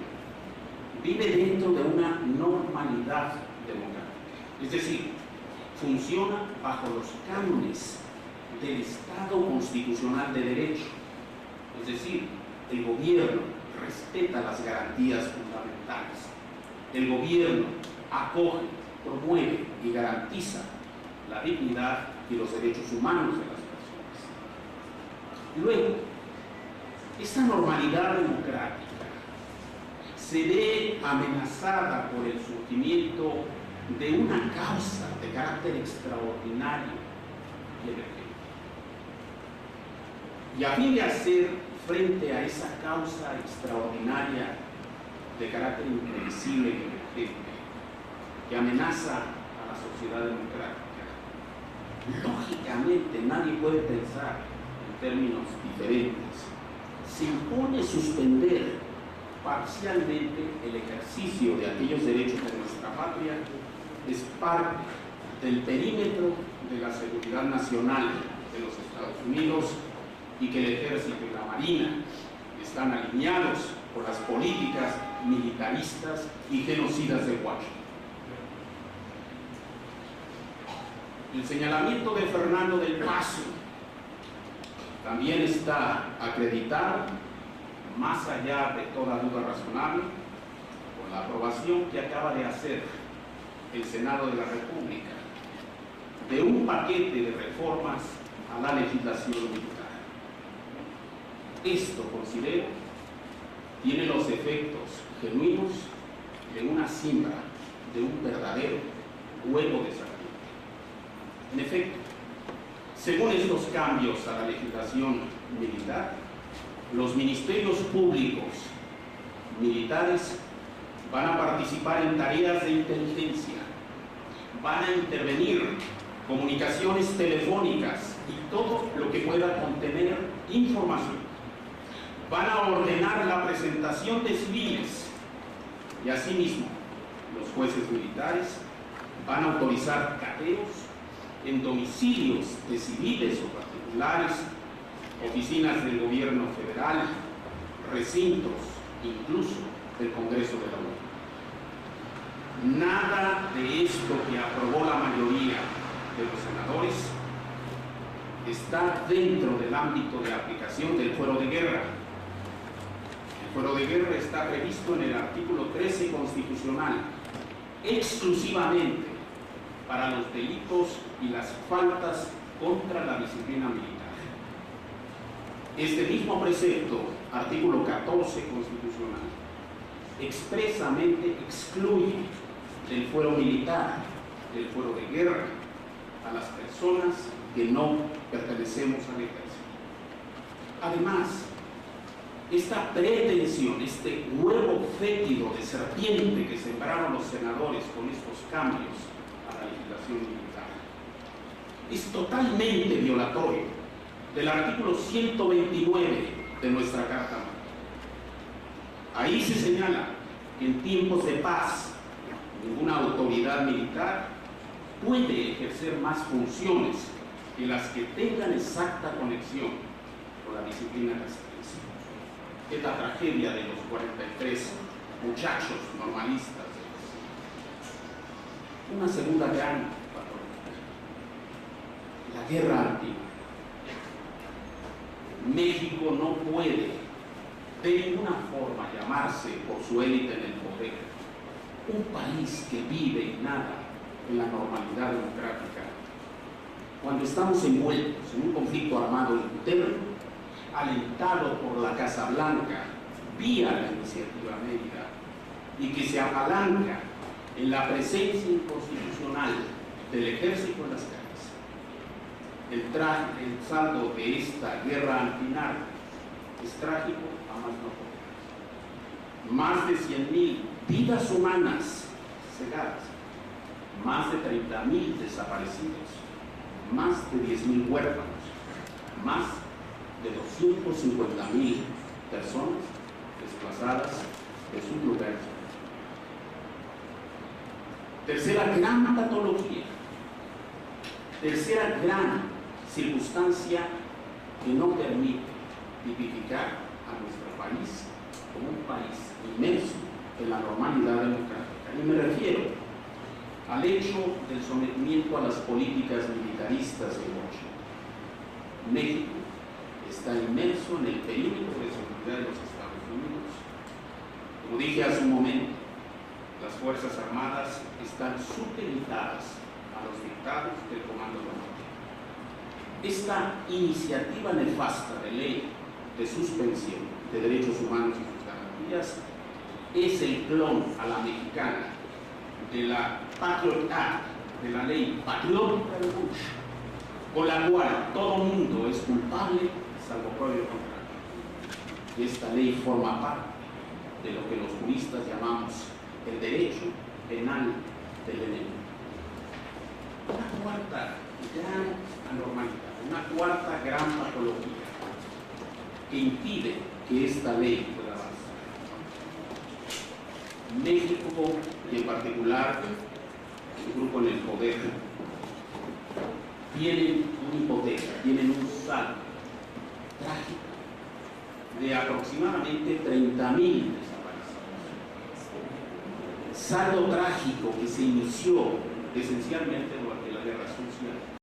vive dentro de una normalidad democrática, es decir, funciona bajo los cánones del Estado constitucional de derecho, es decir, el gobierno respeta las garantías fundamentales, el gobierno acoge, promueve y garantiza la dignidad y los derechos humanos de las personas. Luego, esta normalidad democrática se ve amenazada por el surgimiento de una causa de carácter extraordinario y emergente. Y a fin de hacer frente a esa causa extraordinaria de carácter imprevisible y emergente que amenaza a la sociedad democrática, lógicamente nadie puede pensar en términos diferentes. Se impone suspender parcialmente el ejercicio de aquellos derechos de nuestra patria, es parte del perímetro de la seguridad nacional de los Estados Unidos, y que el Ejército y la Marina están alineados por las políticas militaristas y genocidas de Washington. El señalamiento de Fernando del Paso también está acreditado, más allá de toda duda razonable, por la aprobación que acaba de hacer el Senado de la República de un paquete de reformas a la legislación militar. Esto, considero, tiene los efectos genuinos de una siembra, de un verdadero huevo de serpiente. En efecto, según estos cambios a la legislación militar, los ministerios públicos militares van a participar en tareas de inteligencia, van a intervenir comunicaciones telefónicas y todo lo que pueda contener información. Van a ordenar la presentación de civiles y asimismo los jueces militares van a autorizar cateos en domicilios de civiles o particulares, oficinas del gobierno federal, recintos, incluso del Congreso de la Unión. Nada de esto que aprobó la mayoría de los senadores está dentro del ámbito de aplicación del fuero de guerra. El fuero de guerra está previsto en el artículo 13 constitucional, exclusivamente para los delitos y las faltas contra la disciplina militar. Este mismo precepto, artículo 14 constitucional, expresamente excluye del fuero militar, del fuero de guerra, a las personas que no pertenecemos al ejército. Además, esta pretensión, este huevo fétido de serpiente que sembraron los senadores con estos cambios a la legislación militar, es totalmente violatorio del artículo 129 de nuestra Carta Magna. Ahí se señala que en tiempos de paz ninguna autoridad militar puede ejercer más funciones que las que tengan exacta conexión con la disciplina castrense. Es la tragedia de los 43 muchachos normalistas. Una segunda gran patología, la la guerra antigua. México no puede de ninguna forma llamarse por su élite en el poder un país que vive y nada en la normalidad democrática, cuando estamos envueltos en un conflicto armado interno, alentado por la Casa Blanca vía la Iniciativa Mérida, y que se apalanca en la presencia inconstitucional del ejército en las calles. El saldo de esta guerra antinarco es trágico a más no poder. Más de 100,000 vidas humanas cegadas, más de 30,000 desaparecidos, más de 10,000 huérfanos, más de 250,000 personas desplazadas de sus lugares. Tercera gran patología, tercera gran circunstancia que no permite tipificar a nuestro país como un país inmerso en la normalidad democrática. Y me refiero al hecho del sometimiento a las políticas militaristas de Washington. México está inmerso en el perímetro de seguridad de los Estados Unidos. Como dije hace un momento, las Fuerzas Armadas están supeditadas a los dictados del Comando Norte. Esta iniciativa nefasta de ley de suspensión de derechos humanos y sus garantías es el clon a la mexicana de la Patriot Act, de la ley patriótica de Bush, con la cual todo mundo es culpable salvo prueba contrario. Y esta ley forma parte de lo que los juristas llamamos el derecho penal del enemigo. Una cuarta gran anormalidad, una cuarta gran patología que impide que esta ley pueda avanzar. México, y en particular el grupo en el poder, tienen una hipoteca, tienen un saldo trágico de aproximadamente 30,000 desaparecidos. Saldo trágico que se inició esencialmente durante la Guerra Social.